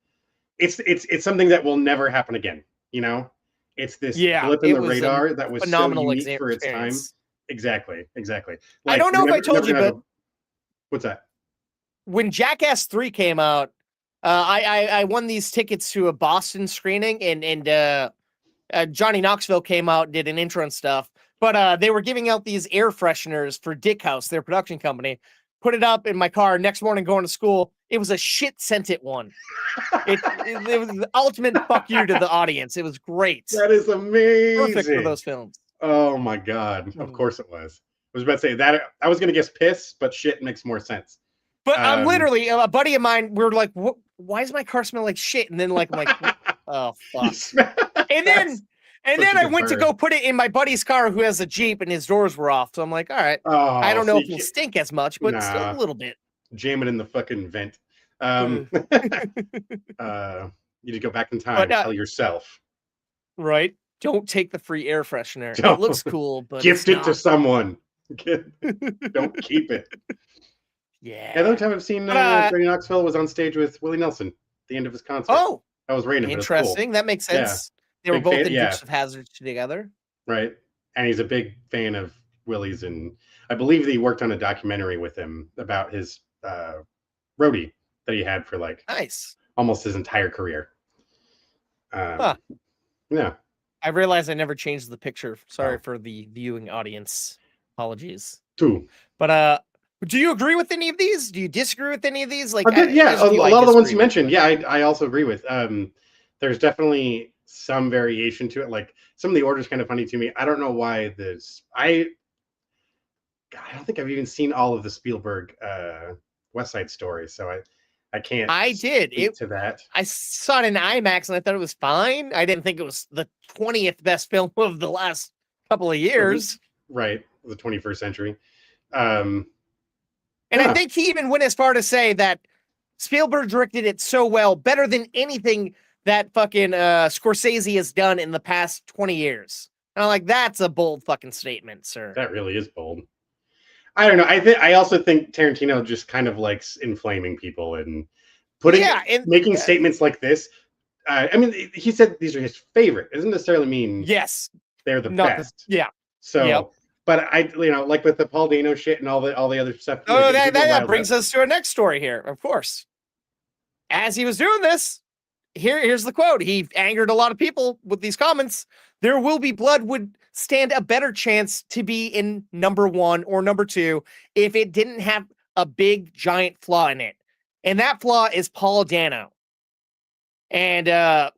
Speaker 3: it's something that will never happen again. You know, it's this blip in the radar that was so unique for its time. Exactly. Like,
Speaker 4: I don't know if I told you, but
Speaker 3: what's that?
Speaker 4: When Jackass 3 came out, I won these tickets to a Boston screening, and Johnny Knoxville came out, did an intro and stuff. But they were giving out these air fresheners for Dick House, their production company. Put it up in my car. Next morning going to school, it was a shit-scented one. It was the ultimate fuck you to the audience. It was great.
Speaker 3: That is amazing.
Speaker 4: Perfect for those films.
Speaker 3: Oh my God. Of course it was. I was about to say that. I was going to guess piss, but shit makes more sense.
Speaker 4: But I'm literally, a buddy of mine, we were like, why does my car smell like shit? And then like, I'm like, oh, fuck. And then I went to go put it in my buddy's car who has a Jeep and his doors were off. So I'm like, all right. I don't know if it'll stink as much, but still a little bit.
Speaker 3: Jam it in the fucking vent. You need to go back in time and tell yourself.
Speaker 4: Right. Don't take the free air freshener. It looks cool, but
Speaker 3: gift it to someone. Don't keep it.
Speaker 4: Yeah.
Speaker 3: The other time I've seen Johnny Knoxville was on stage with Willie Nelson at the end of his concert.
Speaker 4: Oh,
Speaker 3: that was random.
Speaker 4: Interesting.
Speaker 3: Cool.
Speaker 4: That makes sense.
Speaker 3: Yeah.
Speaker 4: They were both in Dukes of Hazzard together.
Speaker 3: Right. And he's a big fan of Willie's, and I believe that he worked on a documentary with him about his roadie that he had for like almost his entire career. Yeah.
Speaker 4: I realized I never changed the picture. Sorry for the viewing audience. Apologies. But do you agree with any of these? Do you disagree with any of these? Like,
Speaker 3: a lot of the ones you mentioned. Yeah, I also agree with. There's definitely some variation to it. Like, some of the order's kind of funny to me. I don't know why this. I don't think I've even seen all of the Spielberg West Side Story, so I can't.
Speaker 4: I did
Speaker 3: to that.
Speaker 4: I saw it in IMAX and I thought it was fine. I didn't think it was the 20th best film of the last couple of years.
Speaker 3: Right, the 21st century.
Speaker 4: And I think he even went as far to say that Spielberg directed it so well, better than anything that fucking Scorsese has done in the past 20 years. And I'm like, that's a bold fucking statement, sir.
Speaker 3: That really is bold. I don't know. I also think Tarantino just kind of likes inflaming people and making statements like this. I mean, he said these are his favorite. It doesn't necessarily mean
Speaker 4: yes,
Speaker 3: they're the best.
Speaker 4: So,
Speaker 3: yep. But like with the Paul Dano shit and all the other stuff.
Speaker 4: Oh, that brings us to our next story here. Of course, as he was doing this, here's the quote. He angered a lot of people with these comments. There Will Be Blood would stand a better chance to be in number 1 or number 2 if it didn't have a big giant flaw in it. And that flaw is Paul Dano. And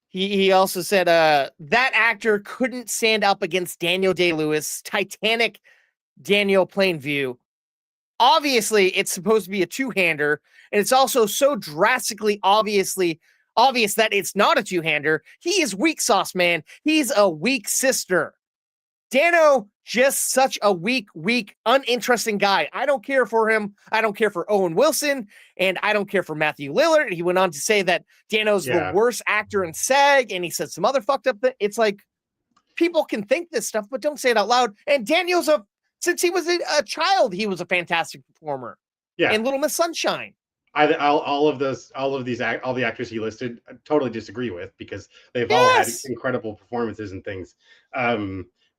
Speaker 4: he also said that actor couldn't stand up against Daniel Day-Lewis, Titanic Daniel Plainview. Obviously, it's supposed to be a two-hander, and it's also so drastically obvious that it's not a two-hander. He is weak sauce, man. He's a weak sister. Dano, just such a weak, uninteresting guy. I don't care for him. I don't care for Owen Wilson, and I don't care for Matthew Lillard. He went on to say that Dano's the worst actor in SAG, and he said some other fucked up thing. It's like, people can think this stuff, but don't say it out loud. And Daniel's since he was a child, he was a fantastic performer. Yeah. And Little Miss Sunshine.
Speaker 3: All the actors he listed, I totally disagree with, because they've all had incredible performances and things.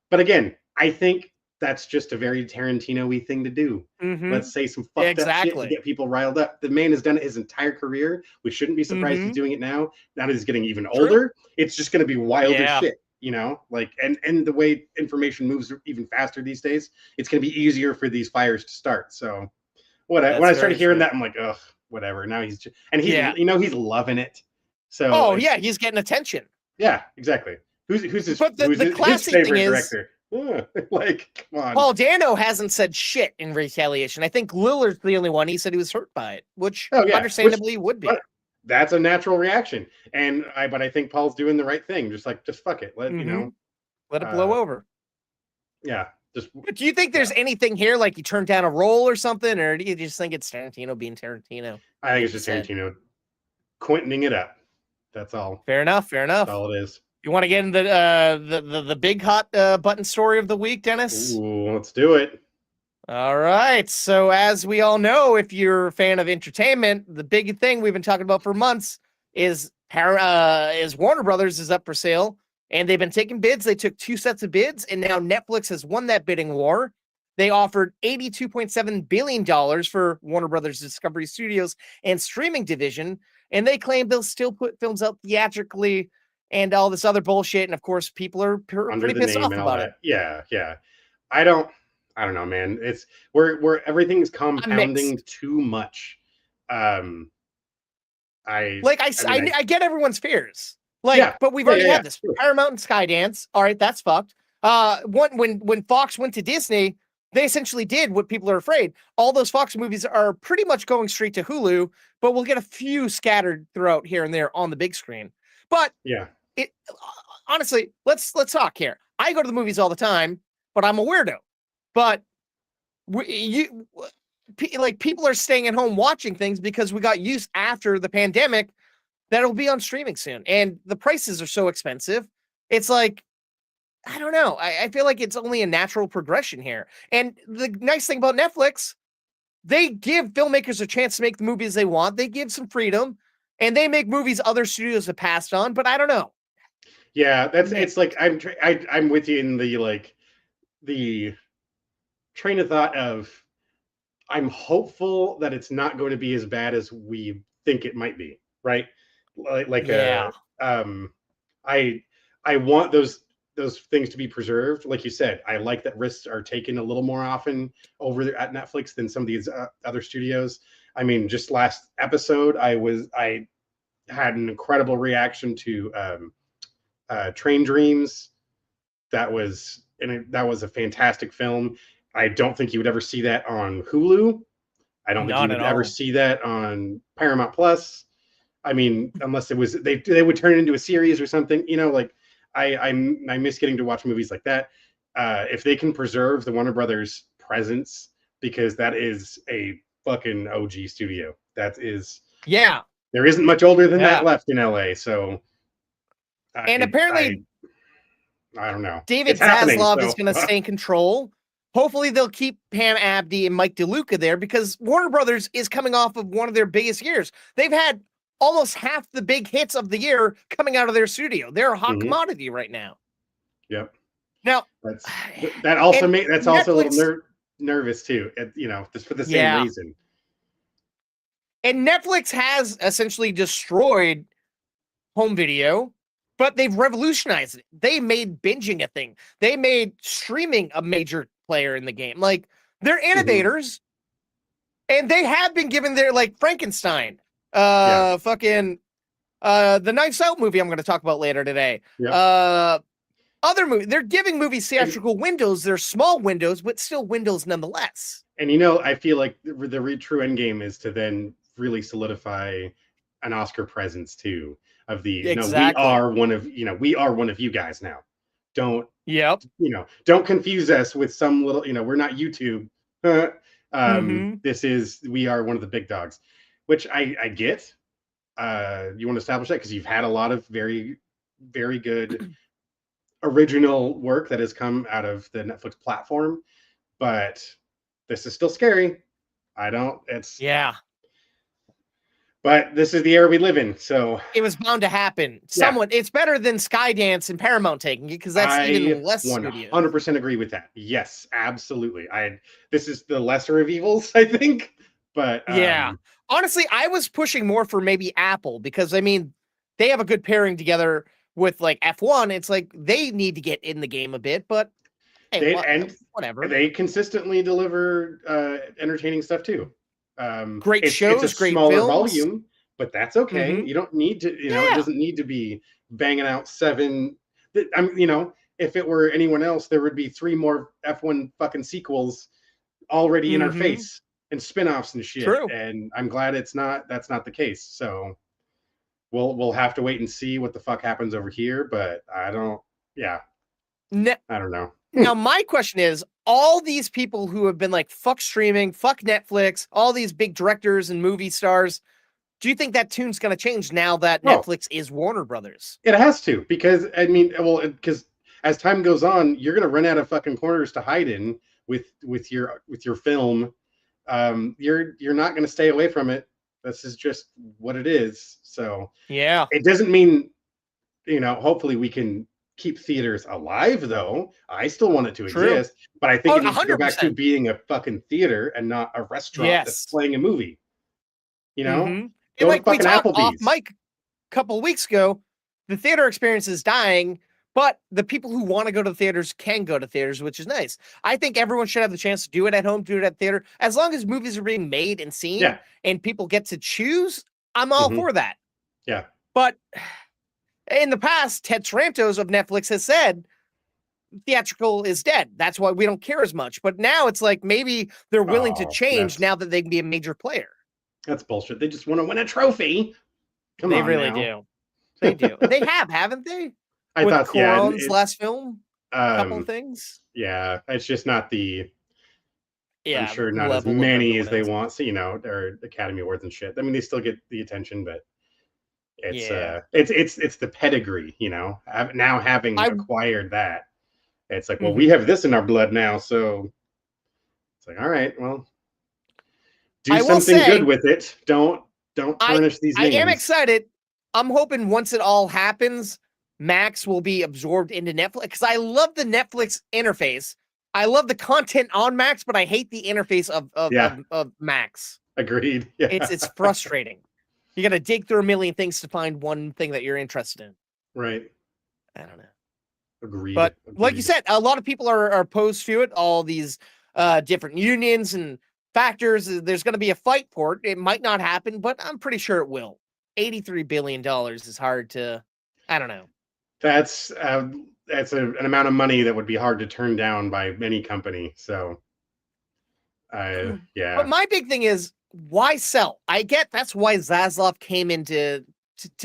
Speaker 3: But again, I think that's just a very Tarantino-y thing to do. Mm-hmm. Let's say some fucked up shit to get people riled up. The man has done it his entire career. We shouldn't be surprised he's doing it now. Now that he's getting even older, it's just going to be wilder shit. Like, and the way information moves even faster these days, it's going to be easier for these fires to start. So when I started hearing that, I'm like, ugh, whatever. Now he's he's loving it. So
Speaker 4: he's getting attention.
Speaker 3: Yeah, exactly. Who's his
Speaker 4: classic
Speaker 3: favorite
Speaker 4: thing is,
Speaker 3: director? Like, come on.
Speaker 4: Paul Dano hasn't said shit in retaliation. I think Lillard's the only one. He said he was hurt by it, which understandably would be.
Speaker 3: That's a natural reaction, but I think Paul's doing the right thing. Just fuck it, let
Speaker 4: it blow over.
Speaker 3: Yeah.
Speaker 4: But do you think there's anything here, like he turned down a role or something, or do you just think it's Tarantino being Tarantino?
Speaker 3: I think it's just Tarantino Quentin-ing it up. That's all.
Speaker 4: Fair enough.
Speaker 3: That's all it is.
Speaker 4: You want to get into the big hot button story of the week, Dennis?
Speaker 3: Ooh, let's do it.
Speaker 4: All right. So as we all know, if you're a fan of entertainment, the big thing we've been talking about for months is Warner Brothers is up for sale, and they've been taking bids. They took 2 sets of bids, and now Netflix has won that bidding war. They offered $82.7 billion for Warner Brothers Discovery Studios and streaming division, and they claim they'll still put films out theatrically and all this other bullshit. And of course, people are pretty pissed off about it.
Speaker 3: Yeah. I don't know, man. It's where everything's compounding too much. I
Speaker 4: get everyone's fears. But we've already had this. Paramount and Skydance. All right, that's fucked. When Fox went to Disney, they essentially did what people are afraid. All those Fox movies are pretty much going straight to Hulu, but we'll get a few scattered throughout here and there on the big screen. But honestly, let's talk here. I go to the movies all the time, but I'm a weirdo. But people are staying at home watching things because we got used after the pandemic that it'll be on streaming soon, and the prices are so expensive. It's like, I don't know. I feel like it's only a natural progression here. And the nice thing about Netflix, they give filmmakers a chance to make the movies they want. They give some freedom, and they make movies other studios have passed on. But I don't know.
Speaker 3: Yeah, it's like I'm with you in the train of thought of, I'm hopeful that it's not going to be as bad as we think it might be, right? I want those things to be preserved. Like you said, I like that risks are taken a little more often over there at Netflix than some of these other studios. I mean, just last episode, I had an incredible reaction to Train Dreams. That was a fantastic film. I don't think you would ever see that on Hulu. I don't think you would ever see that on Paramount Plus. I mean, unless it was they would turn it into a series or something. I miss getting to watch movies like that. If they can preserve the Warner Brothers presence, because that is a fucking OG studio. That is There isn't much older than that left in LA. So,
Speaker 4: apparently,
Speaker 3: I don't know.
Speaker 4: David Zaslav is going to stay in control. hopefully they'll keep Pam Abdi and Mike DeLuca there because Warner Brothers is coming off of one of their biggest years. They've had almost half the big hits of the year coming out of their studio. They're a hot commodity right now.
Speaker 3: Yep.
Speaker 4: Now
Speaker 3: that also
Speaker 4: Netflix,
Speaker 3: also a little nervous too. Just for the same reason.
Speaker 4: And Netflix has essentially destroyed home video, but they've revolutionized it. They made binging a thing. They made streaming a major player in the game. Like, they're innovators, and they have been given their, like, Frankenstein, fucking the Knives Out movie I'm going to talk about later today.
Speaker 3: Yep.
Speaker 4: Other movies, they're giving movies theatrical windows. They're small windows, but still windows nonetheless.
Speaker 3: And I feel like the true end game is to then really solidify an Oscar presence too. Of the we are one of you guys now. Don't confuse us with some little we're not YouTube. We are one of the big dogs, which I get. You want to establish that because you've had a lot of very, very good original work that has come out of the Netflix platform, but this is still scary. But this is the era we live in, so
Speaker 4: it was bound to happen. It's better than Skydance and Paramount taking it because that's even less.
Speaker 3: 100% agree with that. Yes, absolutely. This is the lesser of evils, I think. But
Speaker 4: honestly, I was pushing more for maybe Apple because they have a good pairing together with like F1. It's like they need to get in the game a bit, but hey, whatever.
Speaker 3: They consistently deliver entertaining stuff too.
Speaker 4: Great shows,
Speaker 3: it's a
Speaker 4: great
Speaker 3: smaller
Speaker 4: films.
Speaker 3: volume, but that's okay. You don't need to, it doesn't need to be banging out 7. If it were anyone else, there would be 3 more F1 fucking sequels already in our face and spin-offs and shit.
Speaker 4: True.
Speaker 3: And I'm glad that's not the case. So we'll have to wait and see what the fuck happens over here. But I don't know.
Speaker 4: Now, my question is, all these people who have been like, fuck streaming, fuck Netflix, all these big directors and movie stars, do you think that tune's going to change now that Netflix is Warner Brothers?
Speaker 3: It has to, because, because as time goes on, you're going to run out of fucking corners to hide in with your film. You're not going to stay away from it. This is just what it is. So it doesn't mean, hopefully we can keep theaters alive, though. I still want it to exist, but I think it needs to go back to being a fucking theater and not a restaurant that's playing a movie.
Speaker 4: And like we talked off mic a couple of weeks ago, the theater experience is dying, but the people who want to go to the theaters can go to theaters, which is nice. I think everyone should have the chance to do it at home, do it at theater, as long as movies are being made and seen and people get to choose. I'm all for that.
Speaker 3: Yeah,
Speaker 4: but in the past, Ted Sarantos of Netflix has said theatrical is dead. That's why we don't care as much. But now it's like maybe they're willing to change now that they can be a major player.
Speaker 3: That's bullshit. They just want to win a trophy.
Speaker 4: They really do. They do. They haven't they?
Speaker 3: I thought
Speaker 4: Cuarón's last film, a couple of things.
Speaker 3: Yeah, it's just not the. I'm sure not as many as they want. So or Academy Awards and shit. They still get the attention, but. It's the pedigree, now having acquired that, it's like, well, we have this in our blood now, so it's like, all right, well, do something good with it. Don't tarnish these names.
Speaker 4: I am excited. I'm hoping once it all happens, Max will be absorbed into Netflix because I love the Netflix interface. I love the content on Max, but I hate the interface of Max.
Speaker 3: Agreed. Yeah.
Speaker 4: It's frustrating. You got to dig through a million things to find one thing that you're interested in.
Speaker 3: Right.
Speaker 4: I don't know.
Speaker 3: Agreed.
Speaker 4: But like you said, a lot of people are opposed to it. All these different unions and factors. There's going to be a fight for it. It might not happen, but I'm pretty sure it will. $83 billion is hard to, I don't know.
Speaker 3: That's an amount of money that would be hard to turn down by any company. So, yeah.
Speaker 4: But my big thing is, why sell? I get that's why Zaslav came in to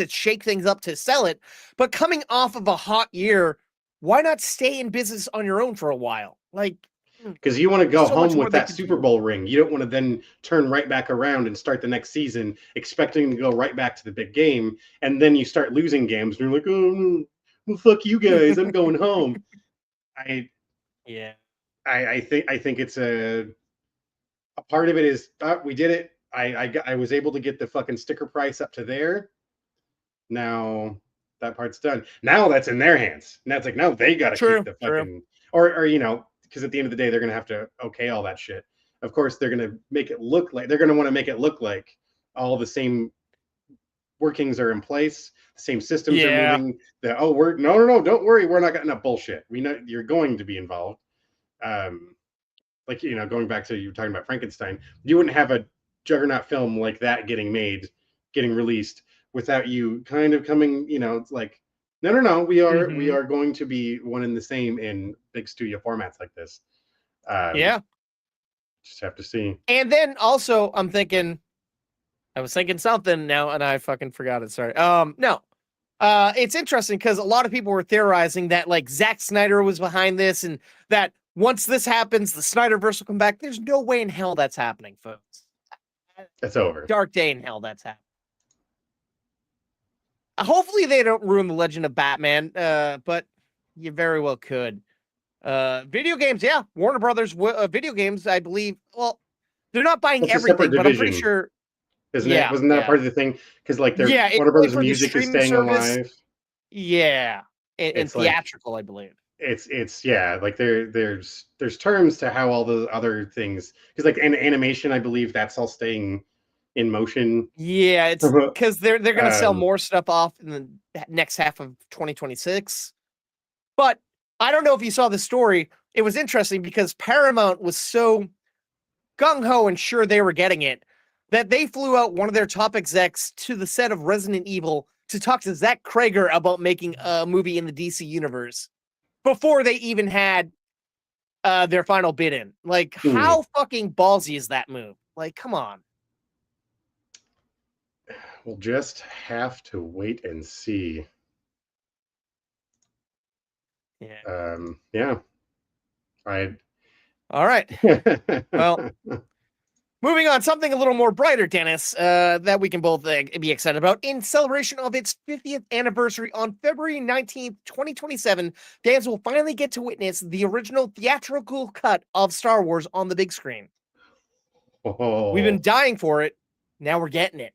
Speaker 4: shake things up to sell it. But coming off of a hot year, why not stay in business on your own for a while? Like,
Speaker 3: because you want to go home with that Super Bowl ring. You don't want to then turn right back around and start the next season expecting to go right back to the big game. And then you start losing games. And you're like, oh, well, fuck you guys. I'm going home.
Speaker 4: Yeah.
Speaker 3: I think it's a part of it is we did it. I was able to get the fucking sticker price up to there. Now that part's done. Now that's in their hands. Now it's like, no, they got to keep the fucking, or you know, because at the end of the day, they're gonna have to okay all that shit. Of course, they're gonna make it look like, they're gonna want to make it look like all the same workings are in place, the same systems are moving. We're no, don't worry, we're not gonna bullshit. We know you're going to be involved. Like, you know, going back to you talking about Frankenstein, you wouldn't have a juggernaut film like that getting released without you kind of coming, you know, it's like, no, we are going to be one and the same in big studio formats like this. Just have to see.
Speaker 4: And then also I was thinking something now and I fucking forgot it. Sorry. No. It's interesting because a lot of people were theorizing that like Zack Snyder was behind this and that once this happens, the Snyderverse will come back. There's no way in hell that's happening, folks.
Speaker 3: It's over.
Speaker 4: Dark day in hell that's happening. Hopefully they don't ruin the Legend of Batman, but you very well could. Video games, yeah. Warner Brothers video games, I believe. Well, they're not buying everything, but I'm pretty sure.
Speaker 3: Isn't it? Wasn't that part of the thing? Because like Warner Brothers music is staying alive.
Speaker 4: Yeah, and theatrical, I believe.
Speaker 3: It's like there's terms to how all the other things, because like in animation, I believe that's all staying in motion.
Speaker 4: Yeah, it's because they're gonna sell more stuff off in the next half of 2026. But I don't know if you saw the story. It was interesting because Paramount was so gung-ho and sure they were getting it that they flew out one of their top execs to the set of Resident Evil to talk to Zach Krager about making a movie in the DC universe before they even had their final bid in. Like, how fucking ballsy is that move? Like, come on.
Speaker 3: We'll just have to wait and see. Yeah.
Speaker 4: All right. Well, moving on, something a little more brighter, Dennis, that we can both be excited about. In celebration of its 50th anniversary on February 19th, 2027, fans will finally get to witness the original theatrical cut of Star Wars on the big screen. We've been dying for it. Now we're getting it.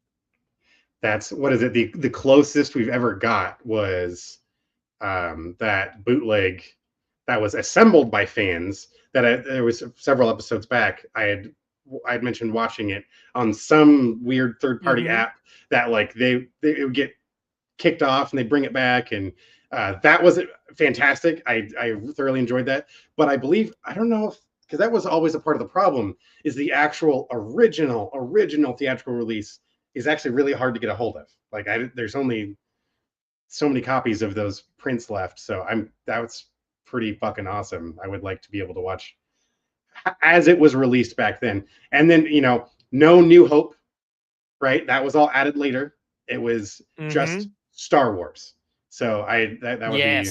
Speaker 3: That's, what is it? The closest we've ever got was that bootleg that was assembled by fans that there was several episodes back. I'd mentioned watching it on some weird third-party app that like it would get kicked off and they bring it back, and that was fantastic. I thoroughly enjoyed that. But I believe, I don't know if, because that was always a part of the problem, is the actual original theatrical release is actually really hard to get a hold of. Like there's only so many copies of those prints left. So that was pretty fucking awesome. I would like to be able to watch as it was released back then. And then, you know, no New Hope, right? That was all added later. It was just Star Wars. So that would be,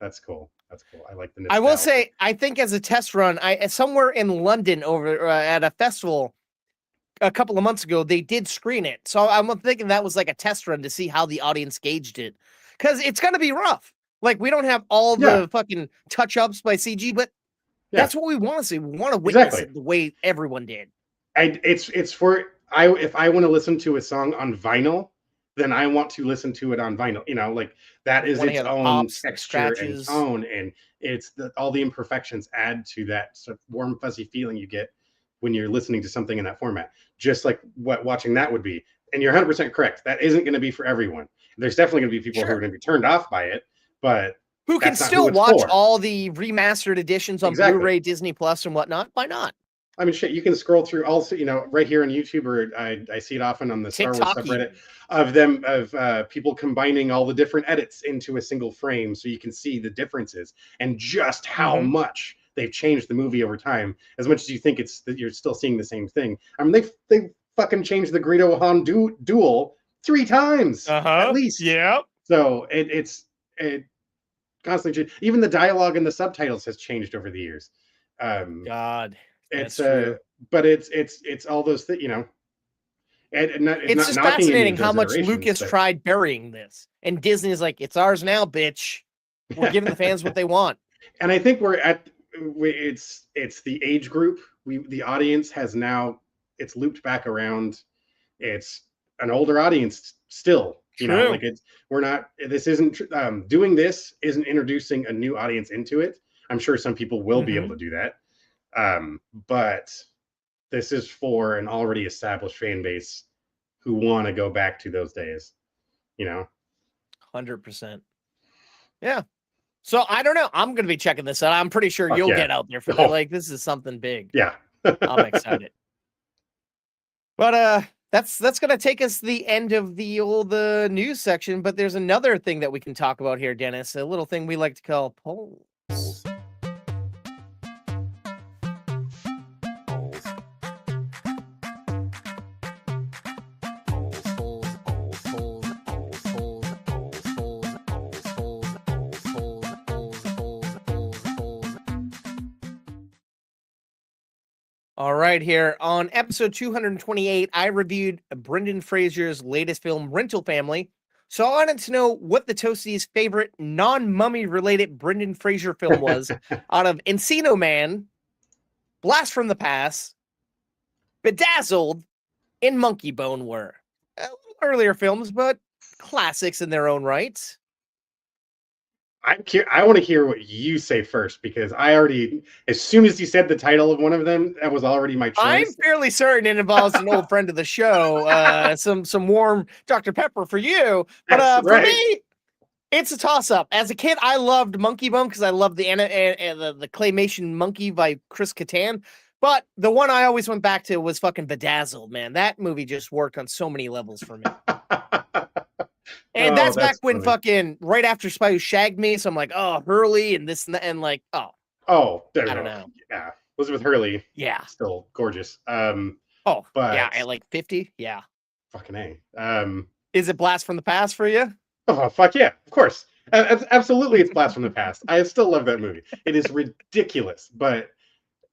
Speaker 3: that's cool. That's cool. I like the nostalgia.
Speaker 4: I will say, I think as a test run, somewhere in London over at a festival a couple of months ago, they did screen it. So I'm thinking that was like a test run to see how the audience gauged it. Because it's going to be rough. Like, we don't have all the fucking touch-ups by CG, but that's what we want to see. We want to witness it the way everyone did.
Speaker 3: It's for, if I want to listen to a song on vinyl, then I want to listen to it on vinyl. You know, like that is its own texture and tone, and it's all the imperfections add to that sort of warm, fuzzy feeling you get when you're listening to something in that format. Just like what watching that would be. And you're 100% correct. That isn't going to be for everyone. There's definitely going to be people who are going to be turned off by it, but
Speaker 4: who can still watch all the remastered editions on Blu-ray, Disney Plus, and whatnot? Why not?
Speaker 3: I mean, shit, you can scroll through also, you know, right here on YouTube, or I see it often on the Star Wars subreddit of people combining all the different edits into a single frame, so you can see the differences and just how much they've changed the movie over time. As much as you think that you're still seeing the same thing. I mean, they fucking changed the Greedo Han duel 3 times at least. Yeah. So it constantly, even the dialogue and the subtitles has changed over the years.
Speaker 4: God.
Speaker 3: It's but it's all those things, you know.
Speaker 4: It's just fascinating how much Lucas tried burying this, and Disney is like, "It's ours now, bitch. We're giving the fans what they want."
Speaker 3: And I think we're at it's the age group. The audience has now it's looped back around. It's an older audience still. You know,
Speaker 4: True.
Speaker 3: like we're not. This isn't doing this isn't introducing a new audience into it. I'm sure some people will be able to do that, but this is for an already established fan base who want to go back to those days. You know,
Speaker 4: 100%. Yeah. So I don't know. I'm gonna be checking this out. I'm pretty sure you'll get out there for that. Like this is something big.
Speaker 3: Yeah.
Speaker 4: I'm excited. But that's gonna take us to the end of the old news section. But there's another thing that we can talk about here, Dennis. A little thing we like to call polls. All right, here on episode 228, I reviewed Brendan Fraser's latest film, Rental Family. So I wanted to know what the Toasties' favorite non-mummy related Brendan Fraser film was out of Encino Man, Blast from the Past, Bedazzled, and Monkey Bone were. Earlier films, but classics in their own right.
Speaker 3: I want to hear what you say first because I already, as soon as you said the title of one of them, that was already my choice.
Speaker 4: I'm fairly certain it involves an old friend of the show, some warm Dr. Pepper for you. But for me, it's a toss-up. As a kid, I loved Monkey Bone because I loved the claymation monkey by Chris Kattan. But the one I always went back to was fucking Bedazzled, man. That movie just worked on so many levels for me. And that's back when fucking right after Spy Who Shagged Me. So I'm like, oh, Hurley and this and that, and like,
Speaker 3: I
Speaker 4: don't know.
Speaker 3: Yeah, Elizabeth Hurley.
Speaker 4: Yeah,
Speaker 3: still gorgeous.
Speaker 4: But yeah, at like 50. Yeah,
Speaker 3: fucking A.
Speaker 4: Is it Blast from the Past for you?
Speaker 3: Oh fuck yeah, of course. Absolutely, it's Blast from the Past. I still love that movie. It is ridiculous,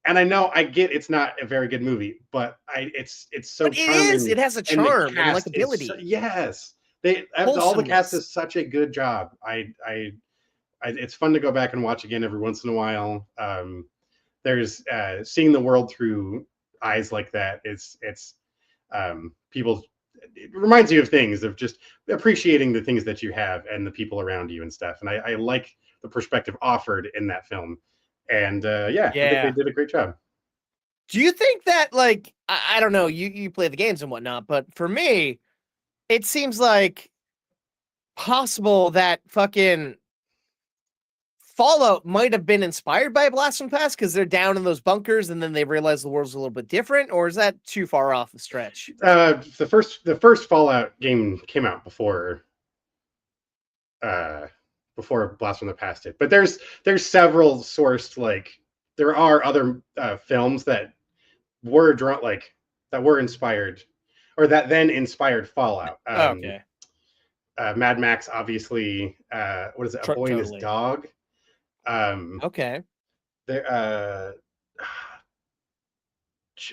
Speaker 3: and I know I get it's not a very good movie, but it's so.
Speaker 4: But it is. It has a charm and likability.
Speaker 3: Yes. All the cast does such a good job. It's fun to go back and watch again every once in a while. There's seeing the world through eyes like that. It's people. It reminds you of things of just appreciating the things that you have and the people around you and stuff. And I like the perspective offered in that film. And I think they did a great job.
Speaker 4: Do you think that like I don't know? You play the games and whatnot, but for me. It seems like possible that fucking Fallout might have been inspired by Blast from the Past because they're down in those bunkers and then they realize the world's a little bit different, or is that too far off the stretch?
Speaker 3: The first Fallout game came out before Blast from the Past did, but there's several sourced like there are other films that were that were inspired. Or that then inspired Fallout.
Speaker 4: Okay.
Speaker 3: Mad Max, obviously. What is it? A Boy and His Dog.
Speaker 4: Okay.
Speaker 3: There.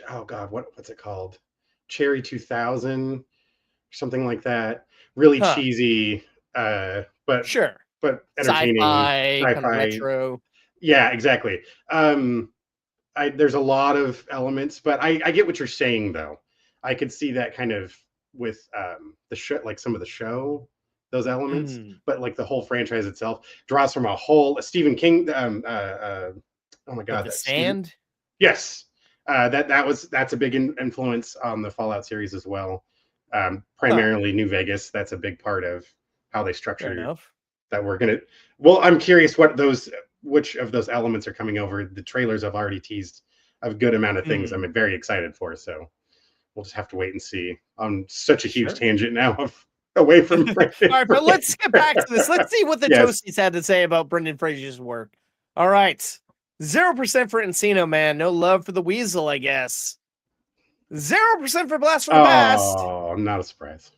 Speaker 3: Oh God, what's it called? Cherry 2000, something like that. Really cheesy, but
Speaker 4: sure.
Speaker 3: But entertaining.
Speaker 4: Sci-fi. Kind of retro.
Speaker 3: Yeah, exactly. There's a lot of elements, but I get what you're saying though. I could see that kind of with the show, like some of the show, those elements, but like the whole franchise itself draws from a Stephen King. Oh my God,
Speaker 4: The Stand.
Speaker 3: Yes, that's a big influence on the Fallout series as well. Primarily New Vegas. That's a big part of how they structure that. We're gonna. Well, I'm curious which of those elements are coming over. The trailers have already teased a good amount of things. I'm very excited for. So. We'll just have to wait and see. On such a huge tangent now away from Brendan.
Speaker 4: All right, but let's get back to this. Let's see what the Toasties had to say about Brendan Fraser's work. All right. 0% for Encino Man. No love for the Weasel, I guess. 0% for Blast from the Past.
Speaker 3: Oh, I'm not a surprise.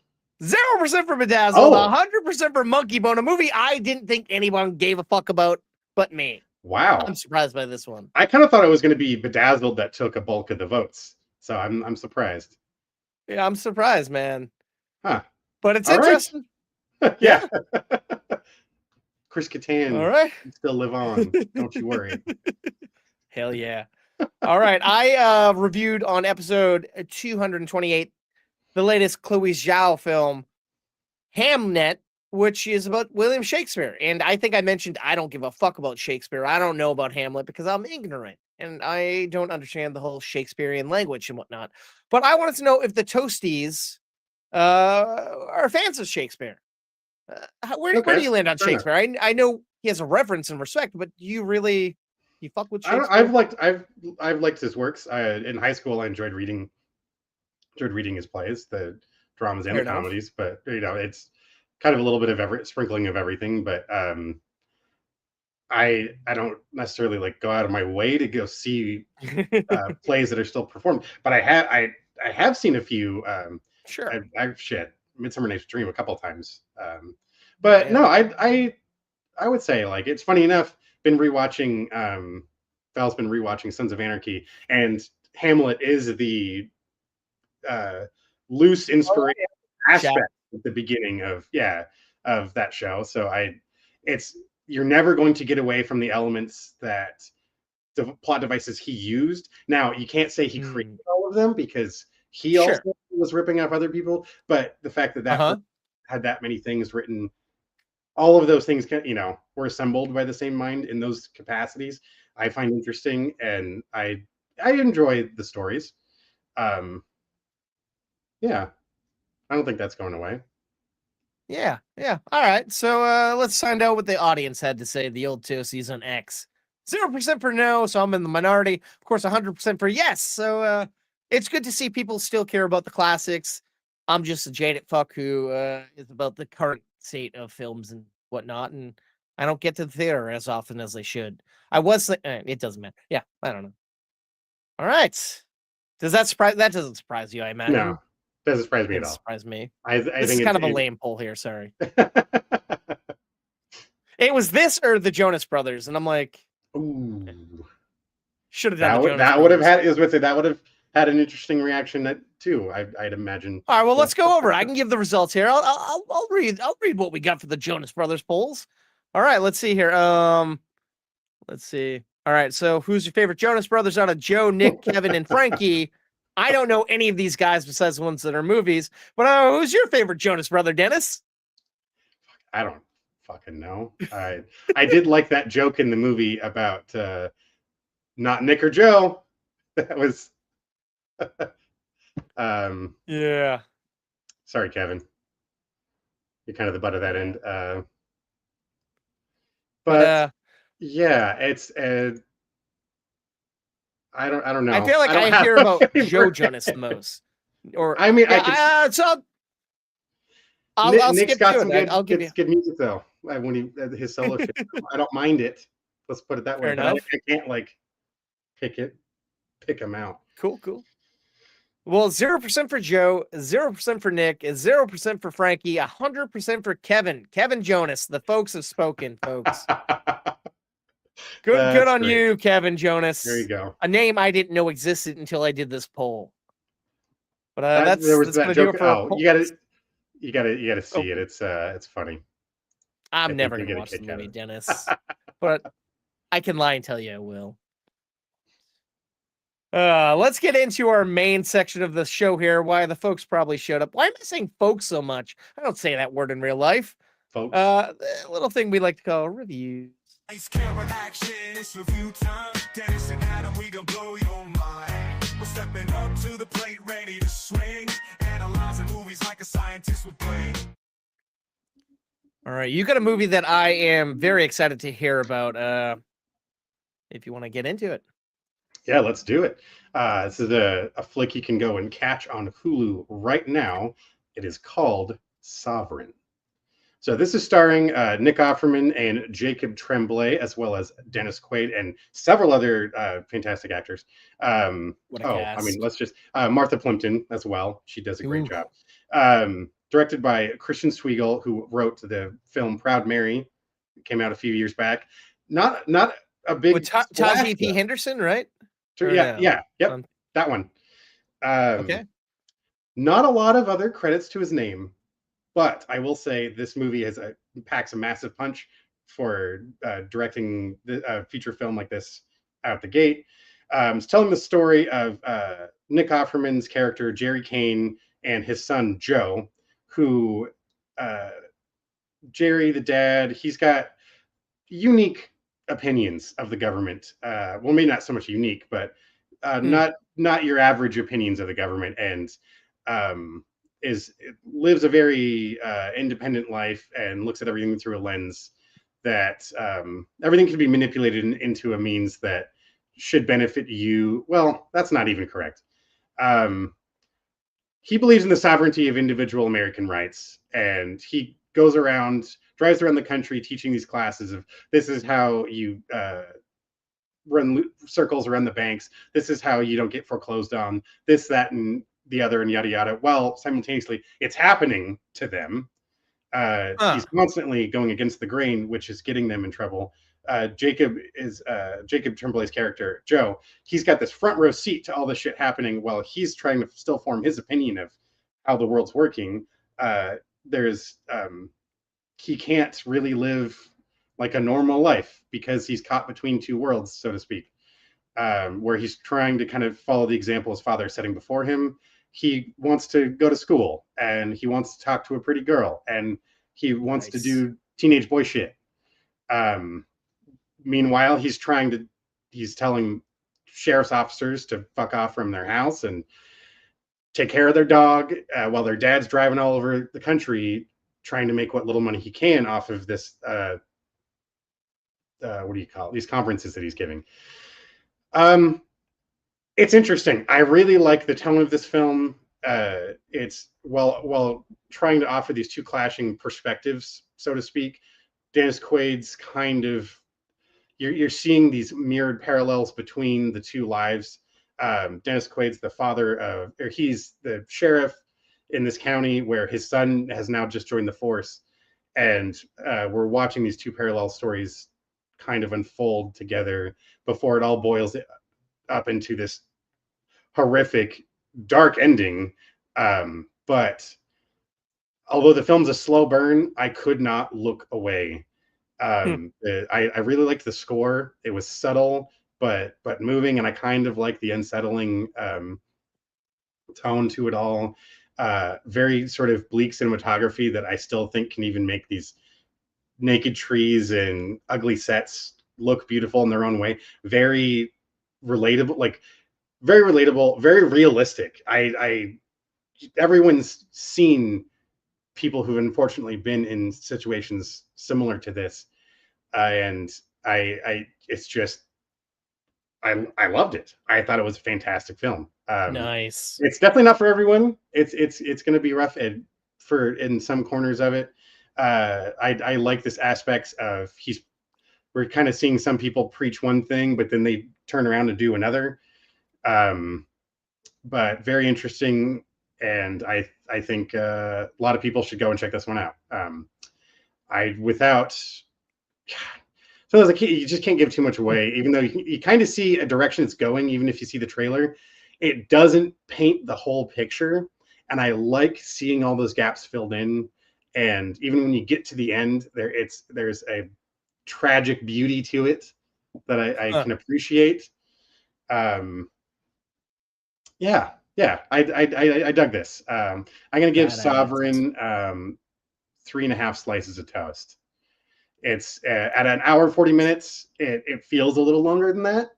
Speaker 4: 0% for Bedazzled. 100% for Monkey Bone, a movie I didn't think anyone gave a fuck about but me.
Speaker 3: Wow.
Speaker 4: I'm surprised by this one.
Speaker 3: I kind of thought it was going to be Bedazzled that took a bulk of the votes. So I'm surprised.
Speaker 4: Yeah, I'm surprised, man.
Speaker 3: Huh.
Speaker 4: But it's interesting.
Speaker 3: Right. Yeah. Chris Kattan.
Speaker 4: All right.
Speaker 3: Still live on. Don't you worry.
Speaker 4: Hell yeah. All right. I reviewed on episode 228 the latest Chloe Zhao film, Hamnet, which is about William Shakespeare. And I think I mentioned I don't give a fuck about Shakespeare. I don't know about Hamlet because I'm ignorant and I don't understand the whole Shakespearean language and whatnot. But I wanted to know if the Toasties are fans of Shakespeare. Where do you land on Shakespeare? I know he has a reverence and respect, but do you fuck with Shakespeare?
Speaker 3: I've liked his works. In high school, I enjoyed reading his plays, the dramas and the comedies. But it's kind of a little bit of sprinkling of everything. But I don't necessarily like go out of my way to go see plays that are still performed. But I have seen a few.
Speaker 4: Sure.
Speaker 3: I've Midsummer Night's Dream a couple times. But no, I would say, like, it's funny enough, been rewatching Val's been rewatching Sons of Anarchy, and Hamlet is the loose inspiration aspect at the beginning of that show. So you're never going to get away from the elements that the plot devices he used. Now, you can't say he created all of them because he also was ripping off other people, but the fact that had that many things written, all of those things were assembled by the same mind in those capacities, I find interesting, and I enjoy the stories. I don't think that's going away.
Speaker 4: Yeah. All right. So let's find out what the audience had to say. The old Toasties on X. 0% for no, so I'm in the minority. Of course, 100% for yes. So it's good to see people still care about the classics. I'm just a jaded fuck who is about the current state of films and whatnot, and I don't get to the theater as often as I should. It doesn't matter. Yeah, I don't know. All right. Does that surprise? That doesn't surprise you, I imagine.
Speaker 3: No, doesn't surprise me at all.
Speaker 4: Surprise me.
Speaker 3: I
Speaker 4: this
Speaker 3: think
Speaker 4: is kind of a lame poll here. Sorry. It was this or the Jonas Brothers, and I'm like,
Speaker 3: ooh,
Speaker 4: should have done
Speaker 3: that would have had. That would have had an interesting reaction too. I'd imagine.
Speaker 4: All right, well, let's go over. I can give the results here. I'll read what we got for the Jonas Brothers polls. All right, let's see here. Let's see. All right, so who's your favorite Jonas Brothers out of Joe, Nick, Kevin, and Frankie? I don't know any of these guys besides the ones that are movies. But who's your favorite Jonas Brother, Dennis?
Speaker 3: I don't fucking know. I did like that joke in the movie about not Nick or Joe. That was.
Speaker 4: Yeah.
Speaker 3: Sorry, Kevin. You're kind of the butt of that end. But yeah, it's I don't know.
Speaker 4: I feel like I hear about Joe Jonas the most. Or
Speaker 3: I mean,
Speaker 4: I'll
Speaker 3: Nick's
Speaker 4: skip
Speaker 3: got
Speaker 4: to
Speaker 3: some
Speaker 4: it. I'll give you
Speaker 3: good music though. When his solo shit, I don't mind it. Let's put it that way. But I can't like pick him out.
Speaker 4: Cool. Well, 0% for Joe, 0% for Nick, 0% for Frankie, 100% for Kevin. Kevin Jonas. The folks have spoken, folks. Good on you, Kevin Jonas.
Speaker 3: There you go.
Speaker 4: A name I didn't know existed until I did this poll. But that's
Speaker 3: that joke. You gotta see it. It's funny.
Speaker 4: I'm never gonna watch the movie, Dennis. But I can lie and tell you I will. Let's get into our main section of the show here. Why the folks probably showed up. Why am I saying folks so much? I don't say that word in real life.
Speaker 3: Folks.
Speaker 4: A little thing we like to call reviews.
Speaker 1: Nice camera action, it's review time. Dennis and Adam, we gon' blow your mind. We're stepping up to the plate, ready to swing. Analyzing movies like a scientist with brain.
Speaker 4: All right, you got a movie that I am very excited to hear about. If you want to get into it.
Speaker 3: Yeah, let's do it. This is a flick you can go and catch on Hulu right now. It is called Sovereign. So this is starring Nick Offerman and Jacob Tremblay, as well as Dennis Quaid and several other fantastic actors.
Speaker 4: What a cast.
Speaker 3: I mean, let's just Martha Plimpton as well. She does a great job. Directed by Christian Swiegel, who wrote the film Proud Mary. It came out a few years back. Not a big
Speaker 4: with Taji P. Henderson, right?
Speaker 3: Yep, that one.
Speaker 4: Okay.
Speaker 3: Not a lot of other credits to his name, but I will say this movie packs a massive punch for directing a feature film like this out the gate. It's telling the story of Nick Offerman's character Jerry Kane and his son Joe, who Jerry, the dad, he's got unique opinions of the government. Well, maybe not so much unique, but not your average opinions of the government, and lives a very independent life and looks at everything through a lens that everything can be manipulated into a means that should benefit you. Well, that's not even correct. He believes in the sovereignty of individual American rights, and he drives around the country teaching these classes of this is how you run circles around the banks. This is how you don't get foreclosed on. This, that, and the other, and yada yada. Well, simultaneously, it's happening to them. He's constantly going against the grain, which is getting them in trouble. Jacob Tremblay's character, Joe. He's got this front row seat to all this shit happening while he's trying to still form his opinion of how the world's working. He can't really live like a normal life because he's caught between two worlds, so to speak, where he's trying to kind of follow the example his father is setting before him. He wants to go to school, and he wants to talk to a pretty girl, and he wants to do teenage boy shit. Meanwhile, he's telling sheriff's officers to fuck off from their house and take care of their dog, while their dad's driving all over the country trying to make what little money he can off of this, what do you call it? These conferences that he's giving. It's interesting. I really like the tone of this film. It's while trying to offer these two clashing perspectives, so to speak. Dennis Quaid's kind of, you're seeing these mirrored parallels between the two lives. Dennis Quaid's the father or he's the sheriff in this county where his son has now just joined the force, and we're watching these two parallel stories kind of unfold together before it all boils up into this horrific, dark ending. But although the film's a slow burn, I could not look away. I really liked the score. It was subtle but moving, and I kind of like the unsettling tone to it all. Very sort of bleak cinematography that I still think can even make these naked trees and ugly sets look beautiful in their own way. Very relatable, very realistic. Everyone's seen people who've unfortunately been in situations similar to this, and it's just, I loved it. I thought it was a fantastic film.
Speaker 4: Nice.
Speaker 3: It's definitely not for everyone. It's going to be rough in some corners of it. I like this aspect of we're kind of seeing some people preach one thing, but then they turn around and do another. But very interesting, and I think a lot of people should go and check this one out. So as a kid, you just can't give too much away, even though you kind of see a direction it's going, even if you see the trailer. It doesn't paint the whole picture, and I like seeing all those gaps filled in. And even when you get to the end, there's a tragic beauty to it that I can appreciate. Yeah, I dug this. I'm gonna give Sovereign 3.5 slices of toast. It's at an hour 40 minutes. It feels a little longer than that,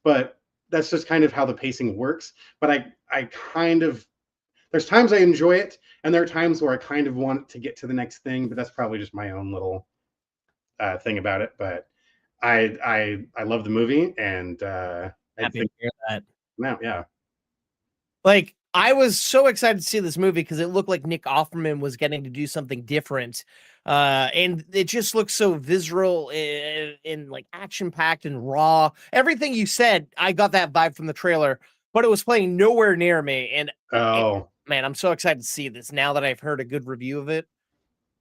Speaker 3: but that's just kind of how the pacing works. But I kind of, there's times I enjoy it, and there are times where I kind of want to get to the next thing, but that's probably just my own little thing about it. But I love the movie, and
Speaker 4: happy to hear that.
Speaker 3: No, yeah.
Speaker 4: Like, I was so excited to see this movie because it looked like Nick Offerman was getting to do something different. And it just looks so visceral and like action-packed and raw. Everything you said, I got that vibe from the trailer, but it was playing nowhere near me. And man, I'm so excited to see this now that I've heard a good review of it.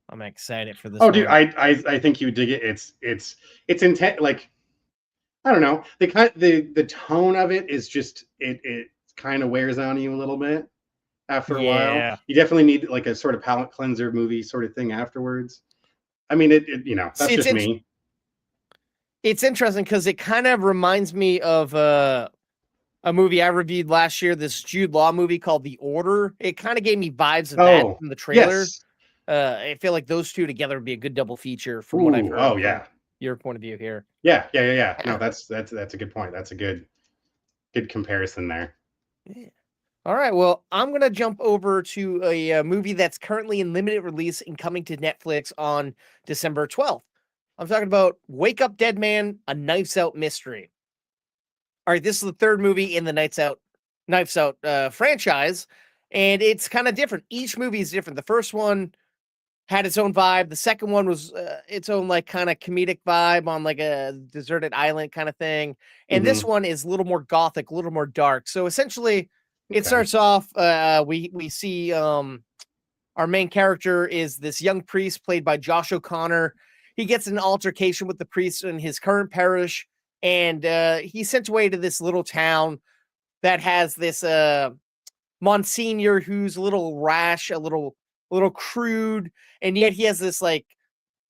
Speaker 4: I'm excited for this.
Speaker 3: Oh, dude, I think you would dig it. It's intent. Like, I don't know. The tone of it is just it kind of wears on you a little bit after a while. You definitely need like a sort of palate cleanser movie sort of thing afterwards. I mean, that's just me.
Speaker 4: It's interesting because it kind of reminds me of a movie I reviewed last year, this Jude Law movie called The Order. It kind of gave me vibes of that from the trailer.
Speaker 3: Yes.
Speaker 4: I feel like those two together would be a good double feature from what I've heard.
Speaker 3: Oh yeah.
Speaker 4: Your point of view here.
Speaker 3: Yeah. No, that's a good point. That's a good comparison there.
Speaker 4: Yeah. All right. Well, I'm going to jump over to a movie that's currently in limited release and coming to Netflix on December 12th. I'm talking about Wake Up Dead Man, a Knives Out mystery. All right. This is the third movie in the Knives Out franchise, and it's kind of different. Each movie is different. The first one had its own vibe. The second one was its own like kind of comedic vibe on like a deserted island kind of thing. And this one is a little more gothic, a little more dark. So essentially it starts off, we see our main character is this young priest played by Josh O'Connor. He gets in an altercation with the priest in his current parish, and he's sent away to this little town that has this Monsignor who's a little rash, a little crude, and yet he has this like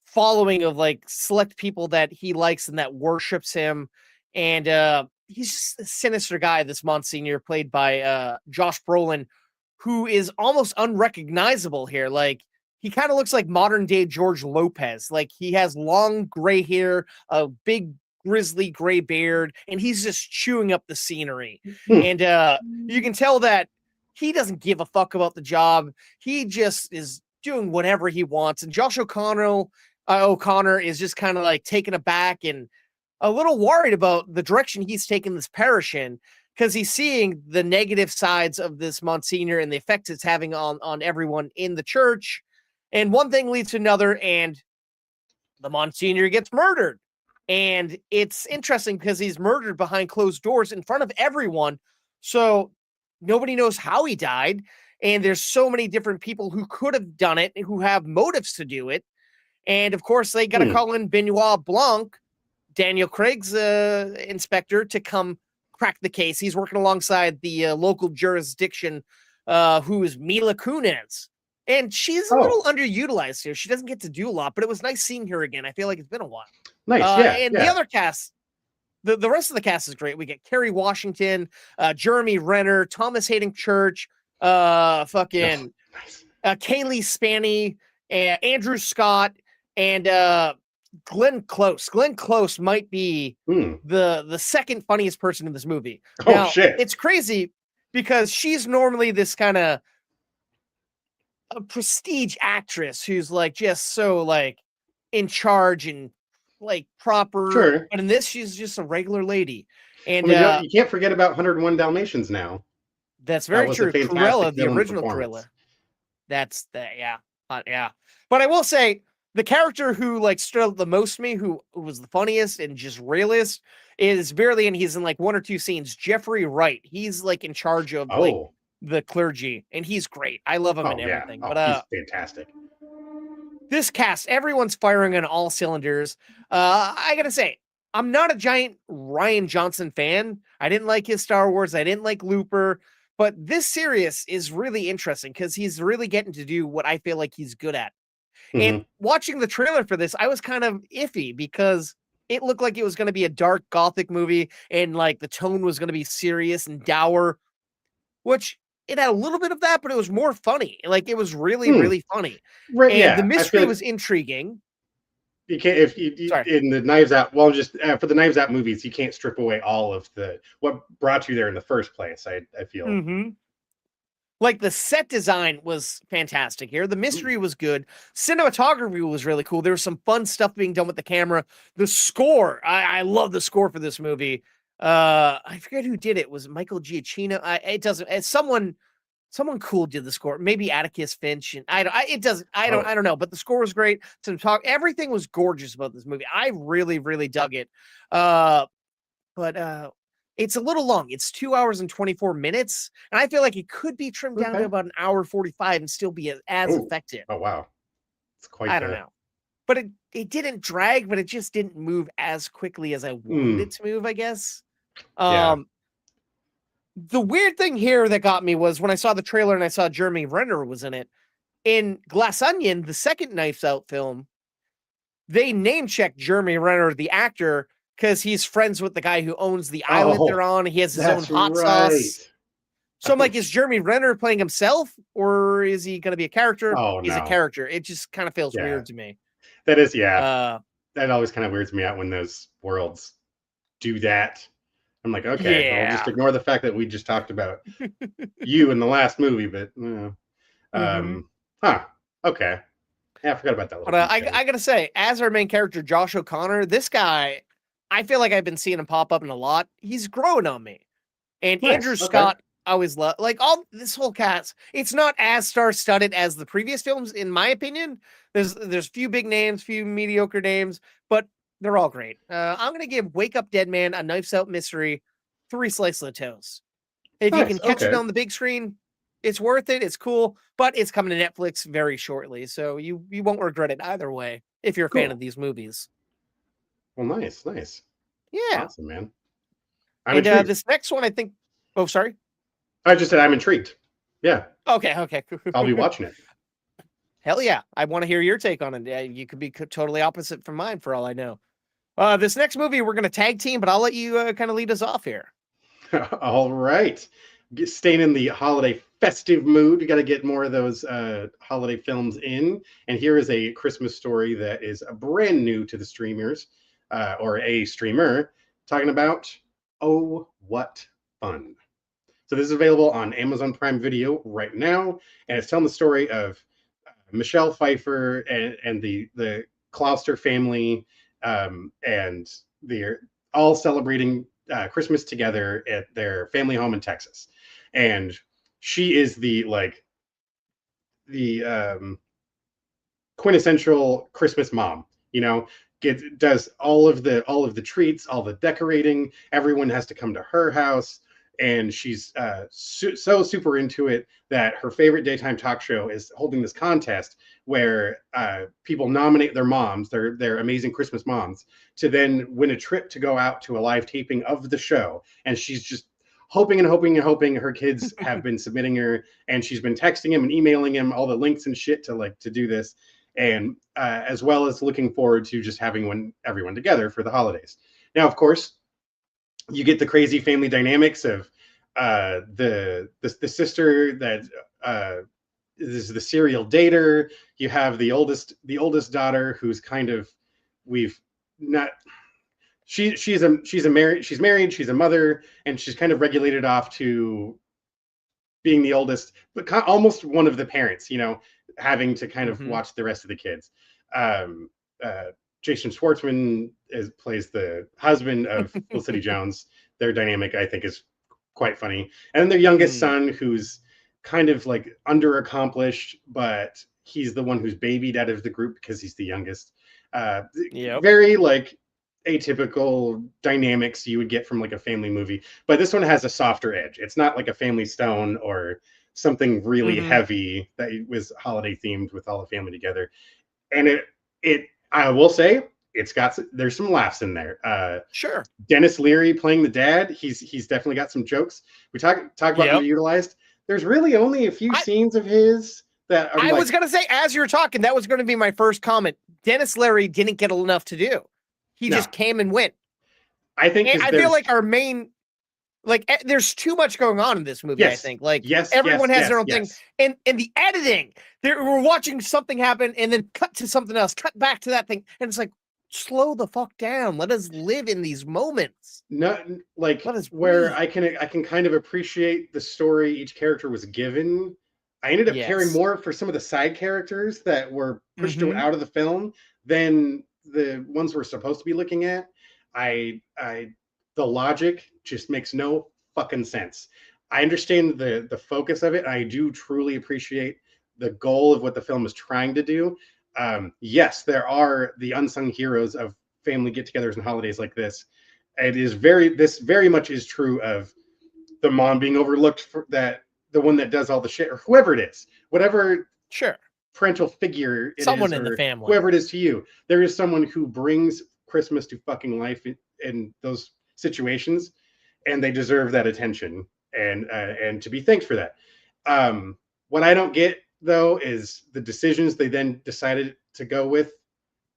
Speaker 4: following of like select people that he likes and that worships him. And he's just a sinister guy, this Monsignor, played by Josh Brolin, who is almost unrecognizable here. Like, he kind of looks like modern day George Lopez. Like, he has long gray hair, a big grizzly gray beard, and he's just chewing up the scenery. And you can tell that he doesn't give a fuck about the job. He just is doing whatever he wants. And Josh O'Connor is just kind of like taken aback and a little worried about the direction he's taking this parish in, because he's seeing the negative sides of this Monsignor and the effects it's having on everyone in the church. And one thing leads to another, and the Monsignor gets murdered. And it's interesting because he's murdered behind closed doors in front of everyone. So nobody knows how he died. And there's so many different people who could have done it, who have motives to do it. And of course, they got to call in Benoit Blanc, Daniel Craig's inspector, to come crack the case. He's working alongside the local jurisdiction, who is Mila Kunis. And she's a little underutilized here. She doesn't get to do a lot, but it was nice seeing her again. I feel like it's been a while.
Speaker 3: Nice,
Speaker 4: And the other cast, the rest of the cast is great. We get Kerry Washington, Jeremy Renner, Thomas Hayden Church, Kaylee Spaney, Andrew Scott, and Glenn Close. Glenn Close might be the second funniest person in this movie. Now,
Speaker 3: Shit.
Speaker 4: It's crazy because she's normally this kind of a prestige actress who's like just so like in charge and like proper.
Speaker 3: Sure.
Speaker 4: But in this, she's just a regular lady. And
Speaker 3: you can't forget about 101 Dalmatians now.
Speaker 4: That's very true. Cruella, the original Cruella. That's yeah. But I will say, the character who like stood out the most to me, who was the funniest and just realist, is barely, and he's in like one or two scenes, Jeffrey Wright. He's like in charge of like the clergy, and he's great. I love him in everything. But
Speaker 3: he's fantastic.
Speaker 4: This cast, everyone's firing on all cylinders. I gotta say, I'm not a giant Rian Johnson fan. I didn't like his Star Wars. I didn't like Looper. But this series is really interesting because he's really getting to do what I feel like he's good at. And watching the trailer for this, I was kind of iffy because it looked like it was going to be a dark gothic movie and like the tone was going to be serious and dour, which it had a little bit of that, but it was more funny. Like, it was really, really funny.
Speaker 3: Right,
Speaker 4: and the mystery was intriguing.
Speaker 3: You can't, in the Knives Out, well, just for the Knives Out movies, you can't strip away all of what brought you there in the first place. I feel.
Speaker 4: Like, the set design was fantastic here. The mystery was good. Cinematography was really cool. There was some fun stuff being done with the camera. The score, I love the score for this movie. I forget who did it. Was it Michael Giacchino? It doesn't. Someone cool did the score. Maybe Atticus Finch. And I don't know. But the score was great. Everything was gorgeous about this movie. I really, really dug it. But it's a little long. It's 2 hours and 24 minutes. And I feel like it could be trimmed down to about an hour 45 and still be as effective.
Speaker 3: Oh, wow. It's quite
Speaker 4: I don't know. But it didn't drag, but it just didn't move as quickly as I wanted it to move, I guess. The weird thing here that got me was when I saw the trailer and I saw Jeremy Renner was in it. In Glass Onion, the second Knives Out film, they name-checked Jeremy Renner, the actor, because he's friends with the guy who owns the island they're on. He has his own hot sauce. So I'm like, is Jeremy Renner playing himself, or is he going to be a character?
Speaker 3: Oh,
Speaker 4: He's a
Speaker 3: no.
Speaker 4: character. It just kind of feels weird to me.
Speaker 3: That is, that always kind of weirds me out when those worlds do that. I'm like, okay, I'll just ignore the fact that we just talked about you in the last movie, but okay. Yeah, I forgot about that.
Speaker 4: But I gotta say, as our main character, Josh O'Connor, this guy, I feel like I've been seeing him pop up in a lot. He's growing on me. And Andrew Scott, I always love, like, all this whole cast. It's not as star-studded as the previous films, in my opinion. There's few big names, few mediocre names, but they're all great. I'm gonna give Wake Up Dead Man, A Knives Out Mystery, 3 slices of toast. If you can catch it on the big screen, it's worth it. It's cool, but it's coming to Netflix very shortly, so you won't regret it either way if you're a fan of these movies.
Speaker 3: Well, nice.
Speaker 4: Yeah,
Speaker 3: awesome, man.
Speaker 4: And this next one, I think. Oh, sorry.
Speaker 3: I just said I'm intrigued. Yeah.
Speaker 4: Okay.
Speaker 3: I'll be watching it.
Speaker 4: Hell yeah! I want to hear your take on it. You could be totally opposite from mine, for all I know. This next movie, we're going to tag team, but I'll let you kind of lead us off here.
Speaker 3: All right. Staying in the holiday festive mood. We got to get more of those holiday films in. And here is a Christmas story that is brand new to the streamers, or a streamer, talking about Oh, What Fun. So this is available on Amazon Prime Video right now. And it's telling the story of Michelle Pfeiffer and the Clouster family, and they're all celebrating Christmas together at their family home in Texas. And she is the quintessential Christmas mom, does all of the treats, all the decorating. Everyone has to come to her house. And she's so super into it that her favorite daytime talk show is holding this contest where people nominate their moms, their amazing Christmas moms, to then win a trip to go out to a live taping of the show. And she's just hoping and hoping and hoping. Her kids have been submitting her, and she's been texting him and emailing him all the links and shit to do this, and as well as looking forward to just having everyone together for the holidays. Now, of course, you get the crazy family dynamics of the sister that is the serial dater. You have the oldest daughter who's kind of she's married, she's a mother, and she's kind of regulated off to being the oldest, but almost one of the parents, having to kind of watch the rest of the kids. Jason Schwartzman plays the husband of Felicity Jones. Their dynamic, I think, is quite funny. And then their youngest son, who's kind of like underaccomplished, but he's the one who's babied out of the group because he's the youngest. Very atypical dynamics you would get from like a family movie. But this one has a softer edge. It's not like a Family Stone or something really heavy that was holiday themed with all the family together. And I will say, there's some laughs in there.
Speaker 4: Sure.
Speaker 3: Dennis Leary playing the dad. He's definitely got some jokes. We talk about underutilized. There's really only a few scenes of his that
Speaker 4: I was gonna say, as you were talking, that was going to be my first comment. Dennis Leary didn't get enough to do. He just came and went.
Speaker 3: I think
Speaker 4: I feel like our main, there's too much going on in this movie. I think everyone has their own thing, and the editing. We're watching something happen and then cut to something else, cut back to that thing, and it's like, slow the fuck down. Let us live in these moments.
Speaker 3: Not where I can kind of appreciate the story each character was given. I ended up caring more for some of the side characters that were pushed out of the film than the ones we're supposed to be looking at. The logic just makes no fucking sense. I understand the focus of it. I do truly appreciate the goal of what the film is trying to do. Yes, there are the unsung heroes of family get-togethers and holidays like this. This very much is true of the mom being overlooked for that, the one that does all the shit, or whoever it is, whatever parental figure it
Speaker 4: someone
Speaker 3: is,
Speaker 4: in the family,
Speaker 3: whoever it is to you, there is someone who brings Christmas to fucking life in those situations, and they deserve that attention and to be thanked for that. What I don't get, though, is the decisions they then decided to go with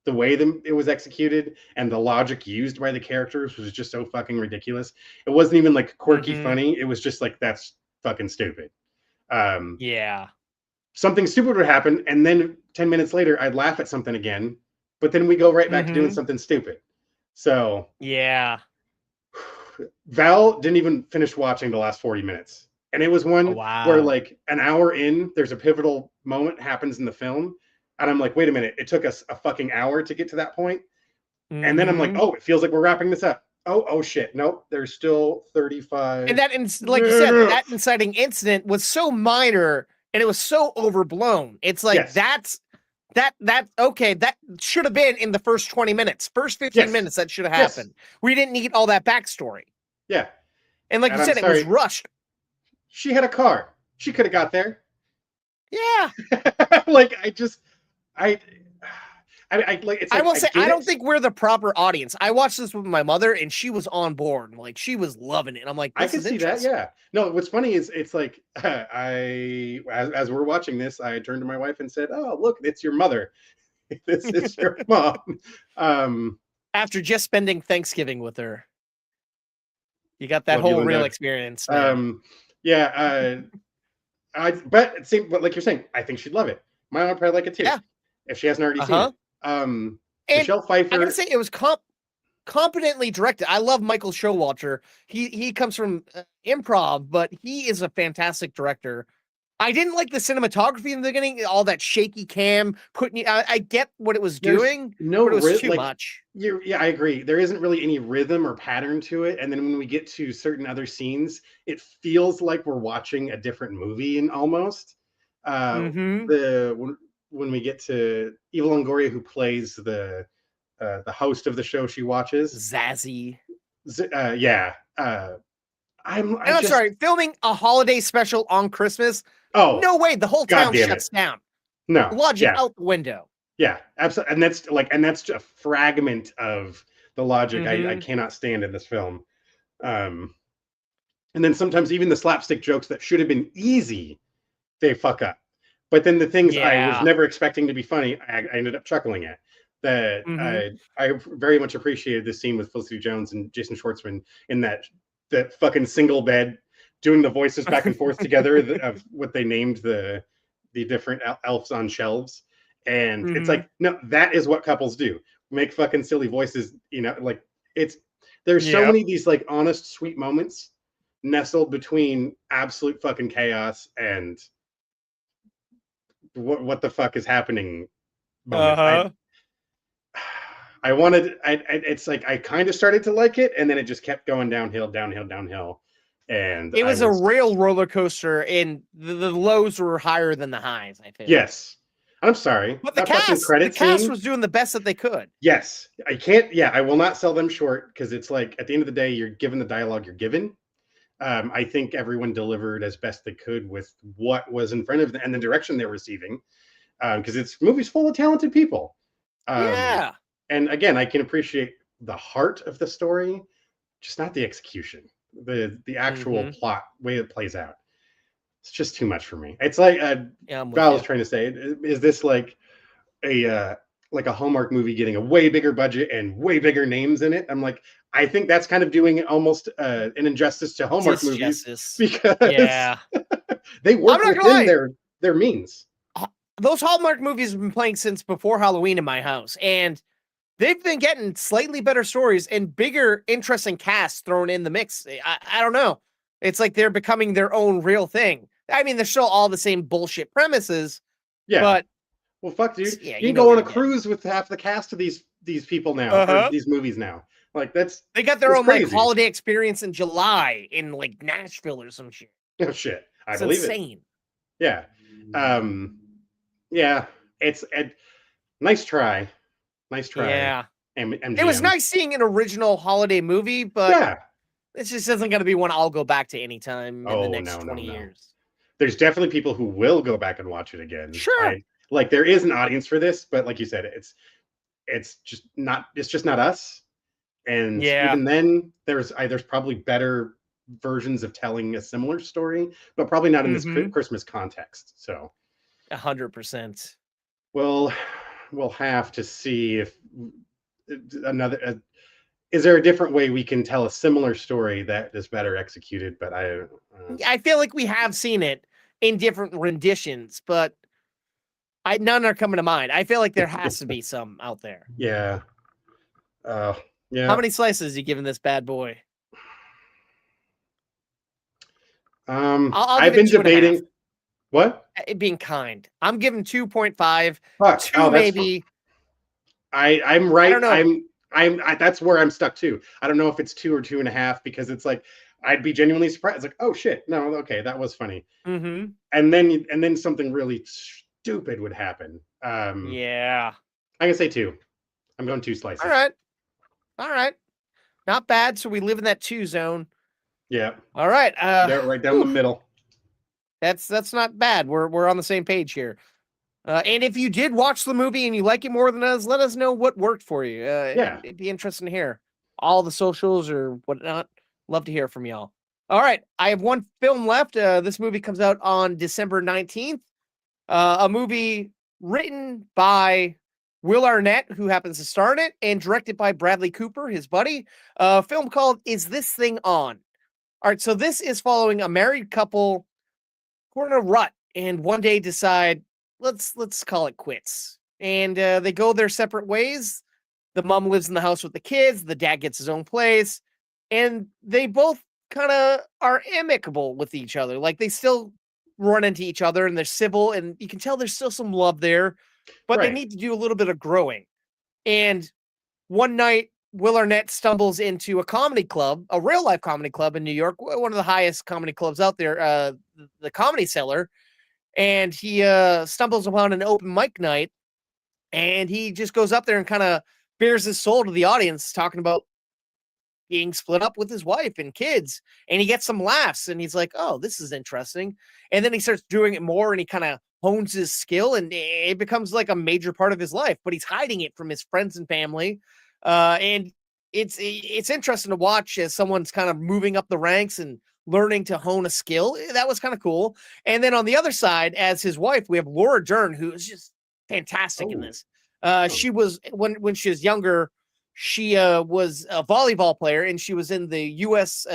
Speaker 3: the way it was executed and the logic used by the characters was just so fucking ridiculous. It wasn't even like quirky funny. It was just like, that's fucking stupid.
Speaker 4: Yeah.
Speaker 3: Something stupid would happen, and then 10 minutes later, I'd laugh at something again, but then we go right back to doing something stupid. So
Speaker 4: yeah,
Speaker 3: Val didn't even finish watching the last 40 minutes. And it was one where like an hour in, there's a pivotal moment happens in the film. And I'm like, wait a minute, it took us a fucking hour to get to that point. And then I'm like, oh, it feels like we're wrapping this up. Oh shit. Nope. There's still 35.
Speaker 4: And that, like you said, that inciting incident was so minor and it was so overblown. It's like, that should have been in the first 20 minutes, first 15 minutes, that should have happened. We didn't need all that backstory.
Speaker 3: Yeah.
Speaker 4: And like you said, it was rushed.
Speaker 3: She had a car. She could have got there.
Speaker 4: Yeah.
Speaker 3: Like, I will say,
Speaker 4: I don't think we're the proper audience. I watched this with my mother and she was on board. Like, she was loving it. And I'm like,
Speaker 3: I can see that. Yeah. No, what's funny is it's like, as we're watching this, I turned to my wife and said, oh, look, it's your mother. This is your mom.
Speaker 4: After just spending Thanksgiving with her, you got that whole real experience.
Speaker 3: Yeah. But like you're saying, I think she'd love it. My mom would probably like it too.
Speaker 4: Yeah.
Speaker 3: If she hasn't already seen it.
Speaker 4: And
Speaker 3: Michelle Pfeiffer.
Speaker 4: I gotta say, it was competently directed. I love Michael Showalter. He comes from improv, but he is a fantastic director. I didn't like the cinematography in the beginning, all that shaky cam putting you. I get what it was doing, but it was too much.
Speaker 3: Yeah, I agree. There isn't really any rhythm or pattern to it. And then when we get to certain other scenes, it feels like we're watching a different movie in almost. When we get to Eva Longoria, who plays the host of the show she watches,
Speaker 4: Zazzy.
Speaker 3: I'm
Speaker 4: sorry, filming a holiday special on Christmas. Oh, no way! The whole town shuts down.
Speaker 3: No,
Speaker 4: logic out the window.
Speaker 3: Yeah, absolutely, and that's a fragment of the logic I cannot stand in this film. And then sometimes even the slapstick jokes that should have been easy, they fuck up. But then the things I was never expecting to be funny, I ended up chuckling at. That I very much appreciated this scene with Felicity Jones and Jason Schwartzman in that fucking single bed, doing the voices back and forth together of what they named the different elves on shelves. And it's like, no, that is what couples do. Make fucking silly voices, like there's so many of these like honest, sweet moments nestled between absolute fucking chaos and what the fuck is happening moments. It's like I kind of started to like it, and then it just kept going downhill. And
Speaker 4: it was a real roller coaster, and the lows were higher than the highs, I think.
Speaker 3: Yes. I'm sorry.
Speaker 4: But the cast was doing the best that they could.
Speaker 3: Yes. I will not sell them short, because it's like, at the end of the day, you're given the dialogue you're given. I think everyone delivered as best they could with what was in front of them and the direction they're receiving. Because it's movies full of talented people. And again, I can appreciate the heart of the story, just not the execution, the actual plot, way it plays out. It's just too much for me. It's like Val was trying to say, is this like a Hallmark movie getting a way bigger budget and way bigger names in it? I'm like, I think that's kind of doing almost an injustice to Hallmark movies, because they work within their means.
Speaker 4: Those Hallmark movies have been playing since before Halloween in my house, and they've been getting slightly better stories and bigger, interesting casts thrown in the mix. I don't know. It's like they're becoming their own real thing. I mean, they're still all the same bullshit premises. Yeah. But
Speaker 3: well, fuck, dude. You can go on a cruise with half the cast of these people now, or these movies now. Like they
Speaker 4: got their own like holiday experience in July in like Nashville or some shit.
Speaker 3: Oh shit. I believe
Speaker 4: insane.
Speaker 3: Yeah. Yeah. It's a nice try. Nice try.
Speaker 4: Yeah. It was nice seeing an original holiday movie, but it just isn't going to be one I'll go back to anytime in the next 20 years.
Speaker 3: There's definitely people who will go back and watch it again.
Speaker 4: Sure.
Speaker 3: Like there is an audience for this, but like you said, it's just not us. And even then there's probably better versions of telling a similar story, but probably not in this Christmas context. So
Speaker 4: 100%.
Speaker 3: Well, we'll have to see if another. Is there a different way we can tell a similar story that is better executed? But
Speaker 4: I feel like we have seen it in different renditions, but none are coming to mind. I feel like there has to be some out there.
Speaker 3: Yeah. Yeah.
Speaker 4: How many slices are you giving this bad boy?
Speaker 3: I've been debating. What?
Speaker 4: It being kind. I'm giving 2.5.
Speaker 3: Fuck.
Speaker 4: 2 maybe.
Speaker 3: I'm right.
Speaker 4: I don't know.
Speaker 3: That's where I'm stuck too. I don't know if it's 2 or 2.5 because it's like I'd be genuinely surprised. Like, oh shit, no, okay, that was funny.
Speaker 4: Mm-hmm.
Speaker 3: And then something really stupid would happen.
Speaker 4: Yeah.
Speaker 3: I'm gonna say 2. I'm going 2 slices.
Speaker 4: All right. Not bad. So we live in that 2 zone.
Speaker 3: Yeah.
Speaker 4: All right.
Speaker 3: They're right down the middle.
Speaker 4: That's not bad. We're on the same page here. And if you did watch the movie and you like it more than us, let us know what worked for you.
Speaker 3: Yeah.
Speaker 4: It'd be interesting to hear. All the socials or whatnot. Love to hear from y'all. All right. I have one film left. This movie comes out on December 19th. A movie written by Will Arnett, who happens to star in it, and directed by Bradley Cooper, his buddy. A film called Is This Thing On? All right. So this is following a married couple who are in a rut and one day decide, let's call it quits. And they go their separate ways. The mom lives in the house with the kids. The dad gets his own place. And they both kind of are amicable with each other. Like they still run into each other and they're civil. And you can tell there's still some love there. But they need to do a little bit of growing. And one night, Will Arnett stumbles into a comedy club, a real life comedy club in New York, one of the highest comedy clubs out there, the Comedy Cellar. And he stumbles upon an open mic night, and he just goes up there and kind of bears his soul to the audience, talking about being split up with his wife and kids. And he gets some laughs, and he's like, oh, this is interesting. And then he starts doing it more, and he kind of hones his skill, and it becomes like a major part of his life, but he's hiding it from his friends and family. And it's interesting to watch as someone's kind of moving up the ranks and learning to hone a skill. That was kind of cool. And then on the other side, as his wife, we have Laura Dern, who is just fantastic in this. She was when she was younger, she was a volleyball player, and she was in the U.S.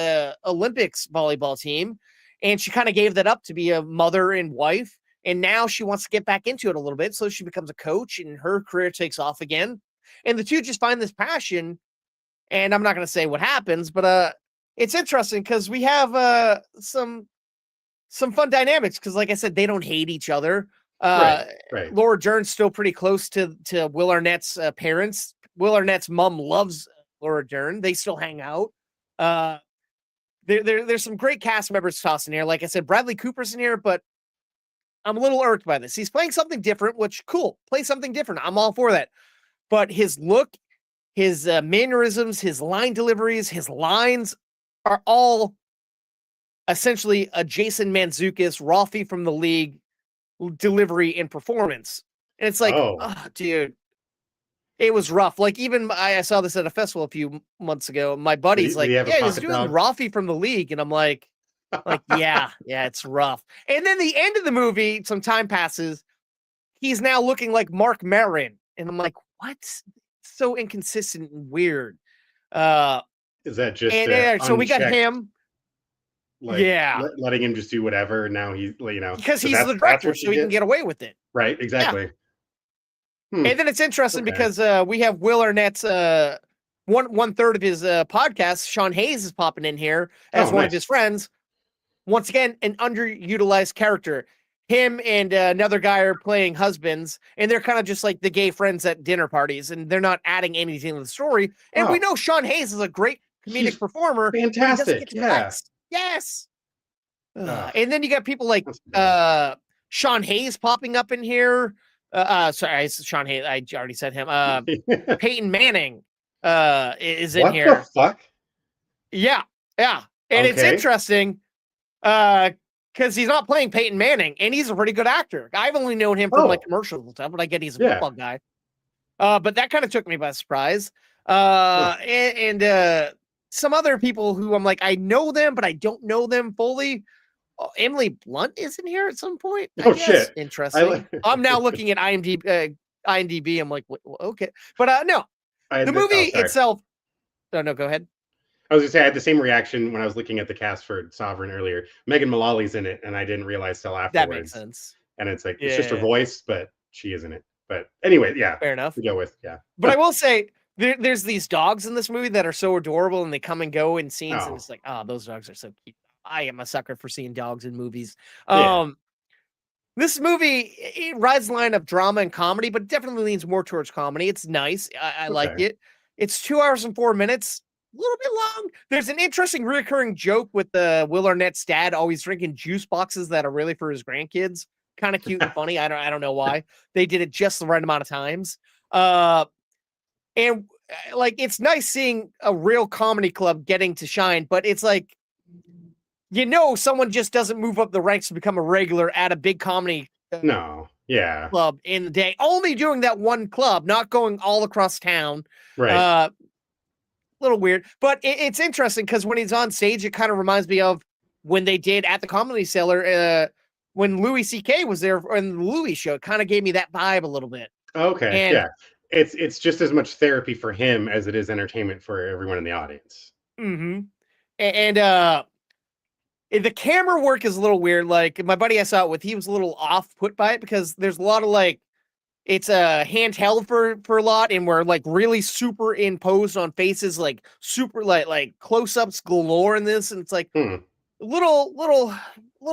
Speaker 4: Olympics volleyball team, and she kind of gave that up to be a mother and wife. And now she wants to get back into it a little bit, so she becomes a coach, and her career takes off again. And the two just find this passion. And I'm not going to say what happens, but it's interesting because we have some fun dynamics. Because, like I said, they don't hate each other.
Speaker 3: Right.
Speaker 4: Laura Dern's still pretty close to Will Arnett's parents. Will Arnett's mom loves Laura Dern. They still hang out. There's some great cast members tossed in here. Like I said, Bradley Cooper's in here, but I'm a little irked by this. He's playing something different, which cool. Play something different. I'm all for that. But his look, his mannerisms, his line deliveries, his lines are all essentially a Jason Mantzoukas, Ralphie from the League delivery and performance. And it's like, oh, dude, it was rough. Like even I saw this at a festival a few months ago. My buddy's like, yeah, he's doing Ralphie from the League. And I'm like, yeah, it's rough. And then the end of the movie, some time passes. He's now looking like Mark Maron. And I'm like, what? So inconsistent and weird.
Speaker 3: Is that just
Speaker 4: so we got him?
Speaker 3: Like, letting him just do whatever. Now he's,
Speaker 4: because he's the director, so he can get away with it.
Speaker 3: Right, exactly.
Speaker 4: Yeah. And then it's interesting because we have Will Arnett's one third of his podcast. Sean Hayes is popping in here as one of his friends. Once again, an underutilized character. Him and another guy are playing husbands, and they're kind of just like the gay friends at dinner parties, and they're not adding anything to the story. And we know Sean Hayes is a great comedic perforor.
Speaker 3: Fantastic. Yeah.
Speaker 4: Yes. And then you got people like Sean Hayes popping up in here. Sorry, Sean Hayes. I already said him. Peyton Manning is in here.
Speaker 3: What the fuck?
Speaker 4: Yeah. And it's interesting. Because he's not playing Peyton Manning, and he's a pretty good actor. I've only known him from like commercials and stuff, but I get he's a football guy. But that kind of took me by surprise. And some other people who I'm like, I know them, but I don't know them fully. Emily Blunt is in here at some point.
Speaker 3: Oh shit!
Speaker 4: Interesting. I'm now looking at IMDb IMDb. I'm like, okay, but no, the movie itself. Oh no, go ahead.
Speaker 3: I was gonna say I had the same reaction when I was looking at the cast for Sovereign earlier. Megan Mullally's in it, and I didn't realize till afterwards.
Speaker 4: That makes sense.
Speaker 3: And it's like it's just her voice, but she is in it. But anyway, yeah,
Speaker 4: fair enough.
Speaker 3: We go with
Speaker 4: But I will say there's these dogs in this movie that are so adorable, and they come and go in scenes, and it's like, oh, those dogs are so cute. I am a sucker for seeing dogs in movies. This movie, it rides the line of drama and comedy, but definitely leans more towards comedy. It's nice. I like it. It's 2 hours and 4 minutes. A little bit long. There's an interesting recurring joke with Will Arnett's dad always drinking juice boxes that are really for his grandkids. Kind of cute and funny. I don't know why. They did it just the right amount of times. And like, it's nice seeing a real comedy club getting to shine, but it's like, someone just doesn't move up the ranks to become a regular at a big comedy club in the day. Only doing that one club, not going all across town.
Speaker 3: Right.
Speaker 4: Little weird, but it's interesting because when he's on stage, it kind of reminds me of when they did at the Comedy Cellar when Louis C.K. was there in the Louis show. It kind of gave me that vibe a little bit.
Speaker 3: Okay, and, it's just as much therapy for him as it is entertainment for everyone in the audience.
Speaker 4: Mm-hmm. And the camera work is a little weird. Like my buddy I saw it with, he was a little off put by it because there's a lot of like. It's a handheld for a lot, and we're like really super imposed on faces, like super like close-ups galore in this, and it's like little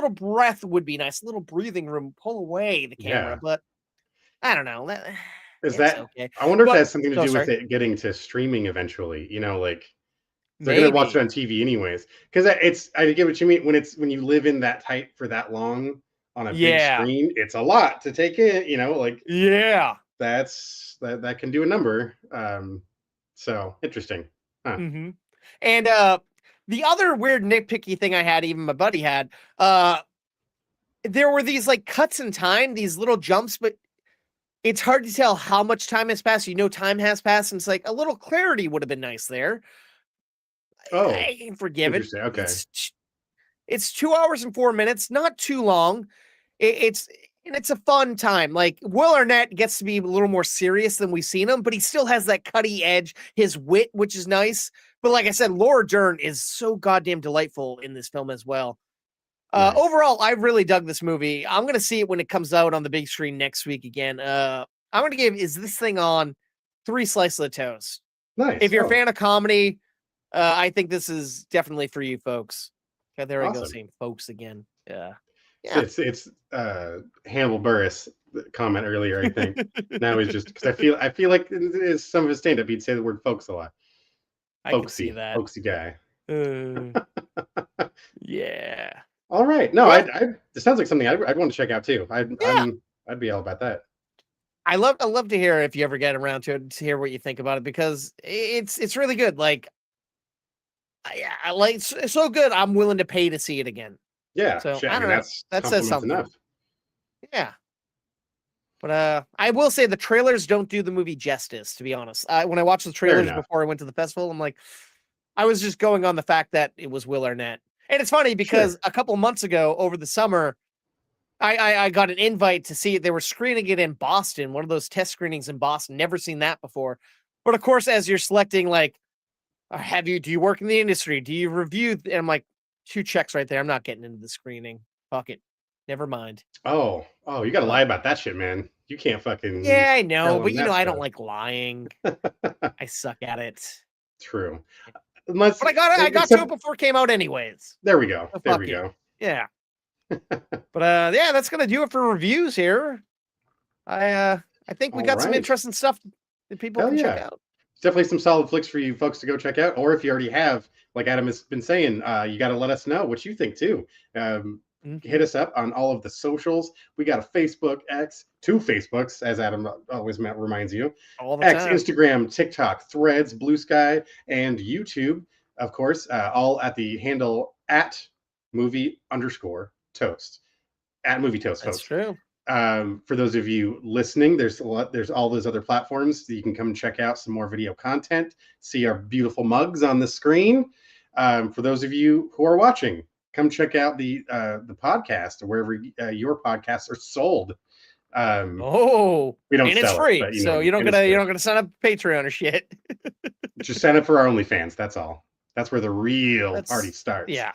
Speaker 4: breath would be nice, little breathing room, pull away the camera, but I don't know.
Speaker 3: Okay. I wonder if that has something to do with it getting to streaming eventually. Like they're gonna watch it on TV anyways, because I get what you mean when you live in that tight for that long. On a big screen, it's a lot to take in, that can do a number. So interesting. Huh.
Speaker 4: Mm-hmm. And the other weird nitpicky thing I had, even my buddy had, there were these like cuts in time, these little jumps, but it's hard to tell how much time has passed. Time has passed, and it's like a little clarity would have been nice there. I can forgive it.
Speaker 3: Okay.
Speaker 4: It's 2 hours and 4 minutes, not too long. It's a fun time. Like Will Arnett gets to be a little more serious than we've seen him, but he still has that cutting edge, his wit, which is nice. But like I said, Laura Dern is so goddamn delightful in this film as well. Nice. Overall, I really dug this movie. I'm going to see it when it comes out on the big screen next week again. I'm going to give Is This Thing On 3 slices of toast.
Speaker 3: Nice.
Speaker 4: If you're a fan of comedy, I think this is definitely for you folks. Okay, there I go saying folks again. Yeah.
Speaker 3: It's Hannibal Buress comment earlier, I think. Now he's just because I feel like in some of his stand-up he'd say the word folks a lot.
Speaker 4: I can see that.
Speaker 3: Folksy guy.
Speaker 4: Yeah.
Speaker 3: All right. No, it sounds like something I'd want to check out too. I'd be all about that.
Speaker 4: I love to hear if you ever get around to it, to hear what you think about it, because it's really good. Like I like it's so good. I'm willing to pay to see it again.
Speaker 3: Yeah,
Speaker 4: so I don't know. That says something.
Speaker 3: Enough.
Speaker 4: Yeah, but I will say the trailers don't do the movie justice. To be honest, when I watched the trailers before I went to the festival, I'm like, I was just going on the fact that it was Will Arnett, and it's funny because a couple months ago over the summer, I got an invite to see it. They were screening it in Boston, one of those test screenings in Boston. Never seen that before, but of course, as you're selecting, like, do you work in the industry? Do you review? And I'm like, 2 checks right there. I'm not getting into the screening. Fuck it. Never mind.
Speaker 3: Oh, you gotta lie about that shit, man. You can't fucking.
Speaker 4: Yeah, I know, but I don't like lying. I suck at it.
Speaker 3: True.
Speaker 4: But I got to it before it came out anyways.
Speaker 3: There we go.
Speaker 4: So
Speaker 3: there we go.
Speaker 4: Yeah. But that's gonna do it for reviews here. I think we got some interesting stuff that people can check out.
Speaker 3: Definitely some solid flicks for you folks to go check out, or if you already have, like Adam has been saying, you got to let us know what you think too. Hit us up on all of the socials. We got a Facebook, X, 2 Facebooks, as Adam always reminds you.
Speaker 4: All the
Speaker 3: X,
Speaker 4: time.
Speaker 3: Instagram, TikTok, Threads, Blue Sky, and YouTube, of course, all at the handle at movie_toast. At movie toast, folks.
Speaker 4: That's true.
Speaker 3: For those of you listening, there's all those other platforms that you can come and check out some more video content, see our beautiful mugs on the screen. For those of you who are watching, come check out the podcast or wherever your podcasts are sold. We don't
Speaker 4: and it's
Speaker 3: sell
Speaker 4: free,
Speaker 3: it, but
Speaker 4: so you don't gotta sign up for Patreon or shit.
Speaker 3: Just sign up for our OnlyFans. That's all. That's where the real party starts.
Speaker 4: Yeah.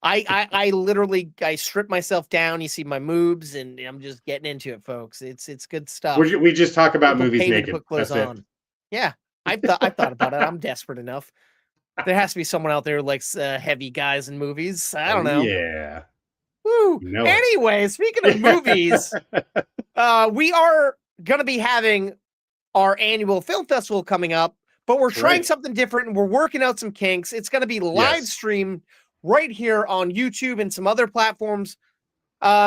Speaker 4: I literally strip myself down. You see my moves, and I'm just getting into it, folks. It's good stuff.
Speaker 3: We just talk about
Speaker 4: People
Speaker 3: movies
Speaker 4: pay me to
Speaker 3: naked.
Speaker 4: put clothes
Speaker 3: That's
Speaker 4: on.
Speaker 3: it.
Speaker 4: Yeah, I thought about it. I'm desperate enough. There has to be someone out there who likes heavy guys in movies. I don't know.
Speaker 3: Yeah.
Speaker 4: Woo.
Speaker 3: You know
Speaker 4: anyway, speaking of movies, we are gonna be having our annual film festival coming up, but we're trying something different and we're working out some kinks. It's gonna be live streamed right here on YouTube and some other platforms.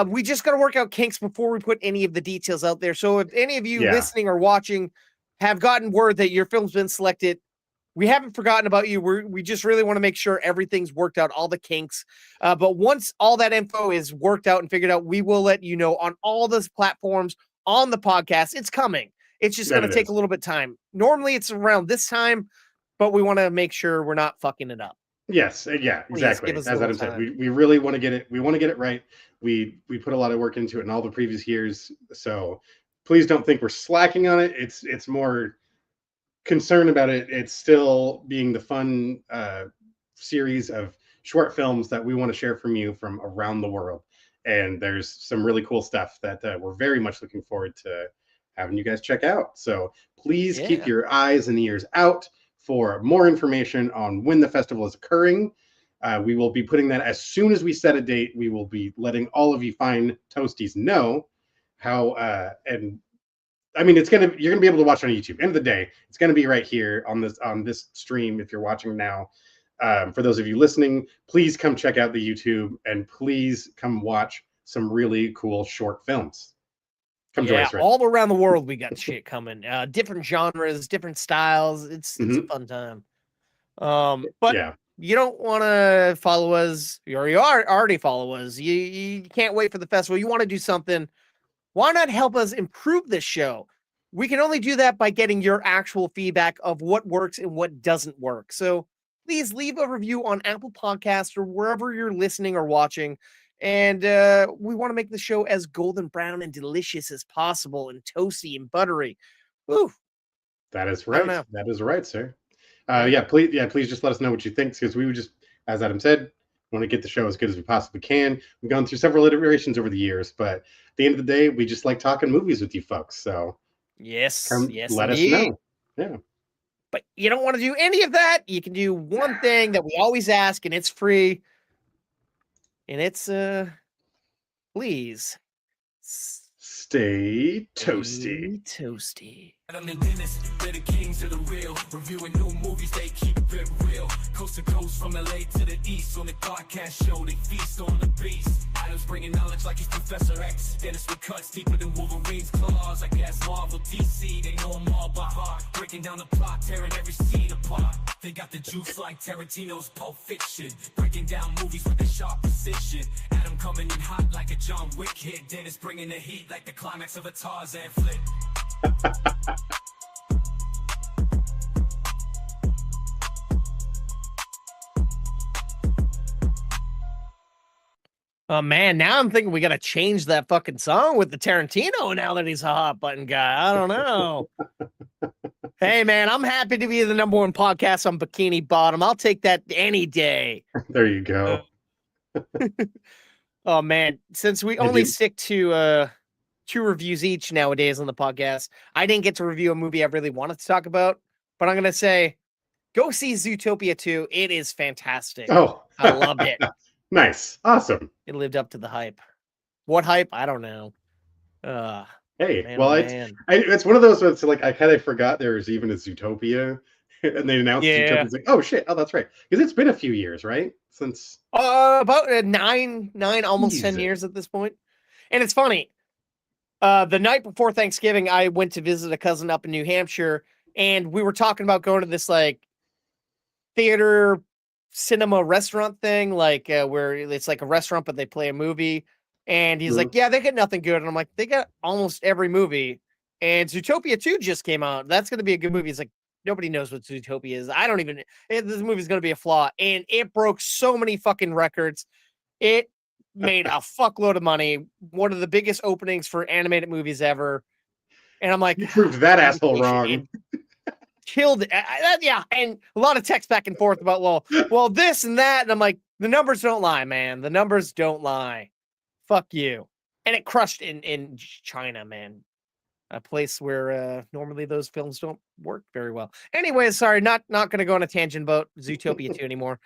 Speaker 4: We just got to work out kinks before we put any of the details out there. So if any of you listening or watching have gotten word that your film's been selected, we haven't forgotten about you. We just really want to make sure everything's worked out, all the kinks. But once all that info is worked out and figured out, we will let you know on all those platforms, on the podcast. It's coming. It's just going to take a little bit of time. Normally it's around this time, but we want to make sure we're not fucking it up.
Speaker 3: Yes, yeah, exactly. As Adam said, we really want to get it. We want to get it right. We put a lot of work into it in all the previous years. So please don't think we're slacking on it. It's more concern about it. It's still being the fun series of short films that we want to share from you from around the world. And there's some really cool stuff that we're very much looking forward to having you guys check out. So please keep your eyes and ears out for more information on when the festival is occurring. We will be putting that as soon as we set a date. We will be letting all of you fine toasties know how, and I mean, you're gonna be able to watch on YouTube. End of the day, it's gonna be right here on this stream if you're watching now. For those of you listening, please come check out the YouTube and please come watch some really cool short films.
Speaker 4: All around the world we got shit coming. Different genres, different styles. It's a fun time. But you don't want to follow us, or you already follow us. You can't wait for the festival. You want to do something. Why not help us improve this show? We can only do that by getting your actual feedback of what works and what doesn't work. So please leave a review on Apple Podcasts or wherever you're listening or watching. And we want to make the show as golden brown and delicious as possible, and toasty and buttery. Woo.
Speaker 3: That is right. That is right, sir. Please just let us know what you think, because we would just, as Adam said, want to get the show as good as we possibly can. We've gone through several iterations over the years, but at the end of the day, we just like talking movies with you folks. So let us know. Yeah.
Speaker 4: But you don't want to do any of that. You can do one thing that we always ask, and it's free. And it's please
Speaker 3: stay toasty.
Speaker 4: Toasty.
Speaker 1: Adam and Dennis, they're the kings of the real. Reviewing new movies, they keep it real. Coast to coast, from LA to the east. On the podcast show, they feast on the beast. Adam's bringing knowledge like he's Professor X. Dennis with cuts deeper than Wolverine's claws. I guess Marvel, DC, they know them all by heart. Breaking down the plot, tearing every scene apart. They got the juice like Tarantino's Pulp Fiction. Breaking down movies with a sharp precision. Adam coming in hot like a John Wick hit. Dennis bringing the heat like the climax of a Tarzan flick.
Speaker 4: Oh man, now I'm thinking we gotta change that fucking song with the Tarantino now that he's a hot button guy. I don't know. Hey man, I'm happy to be the #1 podcast on Bikini Bottom. I'll take that any day.
Speaker 3: There you go.
Speaker 4: Oh man, since we only stick to 2 reviews each nowadays on the podcast, I didn't get to review a movie I really wanted to talk about, but I'm gonna say, go see Zootopia 2. It is fantastic.
Speaker 3: Oh,
Speaker 4: I loved it.
Speaker 3: Nice, awesome.
Speaker 4: It lived up to the hype. What hype? I don't know.
Speaker 3: Hey,
Speaker 4: man,
Speaker 3: well, it's one of those where it's like I kind of forgot there was even a Zootopia, and they announced Zootopia. It's like, oh shit, oh that's right, because it's been a few years, right? Since
Speaker 4: about 9, almost 10 years at this point. And it's funny. The night before Thanksgiving, I went to visit a cousin up in New Hampshire, and we were talking about going to this like theater, cinema, restaurant thing, like where it's like a restaurant, but they play a movie. And he's like, yeah, they get nothing good. And I'm like, they got almost every movie. And Zootopia 2 just came out. That's going to be a good movie. He's like, nobody knows what Zootopia is. I don't even, this movie's going to be a flaw. And it broke so many fucking records. It made a fuckload of money. One of the biggest openings for animated movies ever. And I'm like,
Speaker 3: You proved that asshole wrong.
Speaker 4: It killed it. Yeah, and a lot of text back and forth about, well, this and that. And I'm like, the numbers don't lie, man. The numbers don't lie. Fuck you. And it crushed in China, man. A place where normally those films don't work very well. Anyway, sorry, not going to go on a tangent about Zootopia 2 anymore.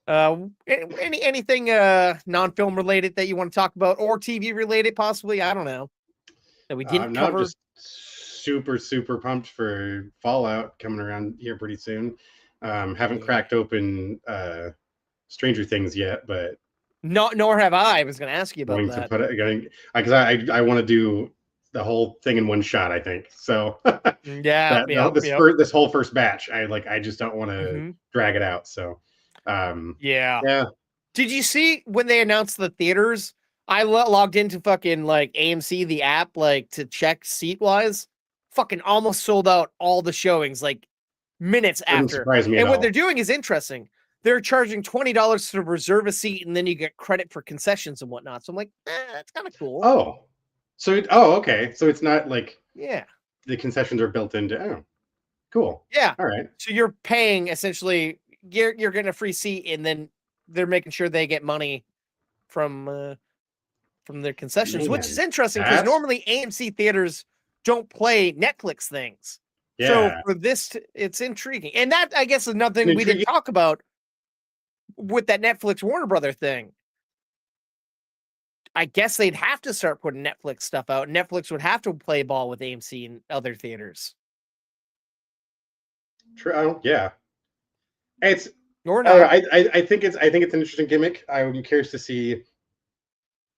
Speaker 4: Anything non-film related that you want to talk about, or TV related possibly? I don't know. That we didn't cover.
Speaker 3: Just super pumped for Fallout coming around here pretty soon. Haven't cracked open Stranger Things yet, but
Speaker 4: nor have I. I was going to ask you about that.
Speaker 3: Because I want to do the whole thing in one shot, I think. So this whole first batch, I just don't want to drag it out. So
Speaker 4: yeah. Did you see when they announced the theaters? I logged into fucking like AMC, the app, like to check seat wise. Fucking almost sold out all the showings like minutes after. And what they're doing is interesting. They're charging $20 to reserve a seat, and then you get credit for concessions and whatnot. So I'm like, that's kind of cool.
Speaker 3: Oh, so okay. So it's not like the concessions are built into. Oh, cool.
Speaker 4: Yeah.
Speaker 3: All right.
Speaker 4: So you're paying essentially. You're getting a free seat, and then they're making sure they get money from their concessions, which is interesting because normally AMC theaters don't play Netflix things. Yeah. So for this, it's intriguing, and that I guess is nothing we didn't talk about with that Netflix Warner Brother thing. I guess they'd have to start putting Netflix stuff out. Netflix would have to play ball with AMC and other theaters.
Speaker 3: True. Yeah. It's I think it's an interesting gimmick. I'm curious to see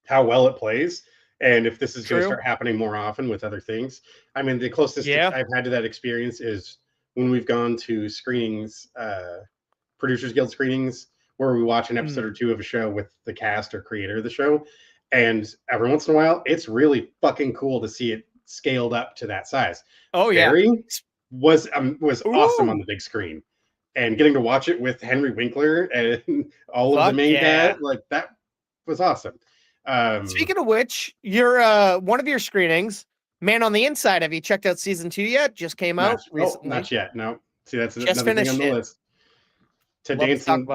Speaker 3: how well it plays and if this is going to start happening more often with other things. I mean, the closest I've had to that experience is when we've gone to screenings, Producers Guild screenings, where we watch an episode or two of a show with the cast or creator of the show. And every once in a while, it's really fucking cool to see it scaled up to that size.
Speaker 4: Oh, yeah.
Speaker 3: Barry was awesome on the big screen. And getting to watch it with Henry Winkler and all of the main cast, like that was awesome.
Speaker 4: Speaking of which, your one of your screenings, Man on the Inside, have you checked out season 2 yet? Just came out recently.
Speaker 3: Not yet. No. See, that's
Speaker 4: just
Speaker 3: another thing on the list. Ted Danson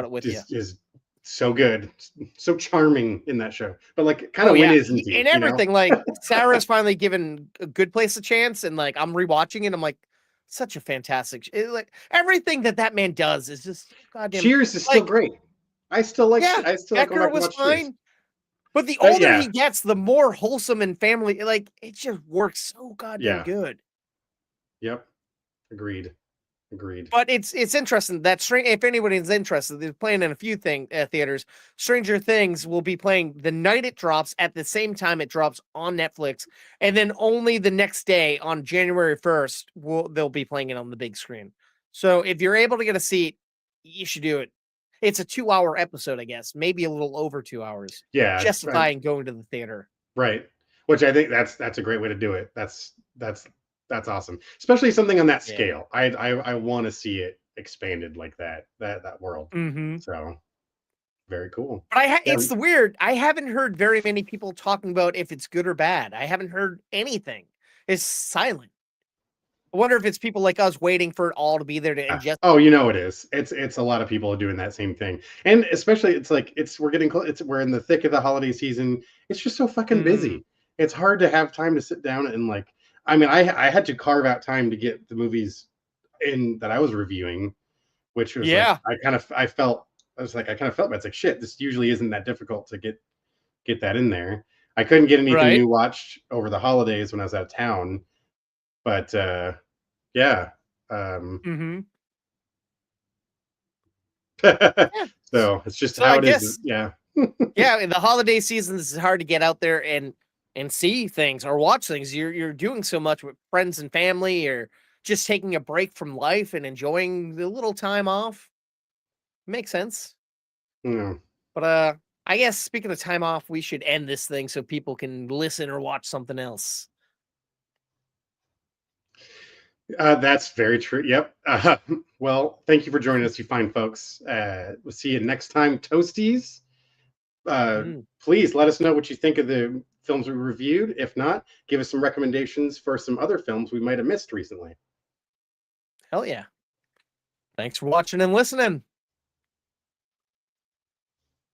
Speaker 3: is so good, so charming in that show. But like, kind of isn't he?
Speaker 4: And everything, like Sarah's finally given A Good Place a chance, and like I'm rewatching it. I'm like, such a fantastic, like everything that man does is just goddamn.
Speaker 3: Cheers is still great. I still like. I still like
Speaker 4: Edgar was fine. Cheers. But the older he gets, the more wholesome and family. Like it just works so goddamn good.
Speaker 3: Yep, agreed.
Speaker 4: But it's interesting that if anybody's interested, they're playing in a few theaters. Stranger Things will be playing the night it drops at the same time it drops on Netflix, and then only the next day on January 1st they'll be playing it on the big screen. So if you're able to get a seat, you should do it. It's a 2-hour episode, I guess, maybe a little over 2 hours.
Speaker 3: Yeah,
Speaker 4: justifying going to the theater.
Speaker 3: Right, which I think that's a great way to do it. That's awesome, especially something on that scale. I want to see it expanded like that world. So very cool.
Speaker 4: But it's the weird. I haven't heard very many people talking about if it's good or bad. I haven't heard anything. It's silent. I wonder if it's people like us waiting for it all to be there to ingest.
Speaker 3: Oh, it is. It's a lot of people doing that same thing, and especially we're getting close. We're in the thick of the holiday season. It's just so fucking busy. It's hard to have time to sit down and like. I mean, I had to carve out time to get the movies in that I was reviewing, which was I kind of felt bad. It's like shit. This usually isn't that difficult to get that in there. I couldn't get anything new watched over the holidays when I was out of town, but so it's just how it is. Yeah.
Speaker 4: Yeah, in the holiday season, this is hard to get out there and see things or watch things. You're doing so much with friends and family, or just taking a break from life and enjoying the little time off. Makes sense.
Speaker 3: Yeah.
Speaker 4: But I guess speaking of time off, we should end this thing so people can listen or watch something else.
Speaker 3: That's very true. Yep. Well, thank you for joining us, you fine folks. We'll see you next time, Toasties. Please let us know what you think of the films we reviewed. If not, give us some recommendations for some other films we might have missed recently.
Speaker 4: Hell yeah. Thanks for watching and listening.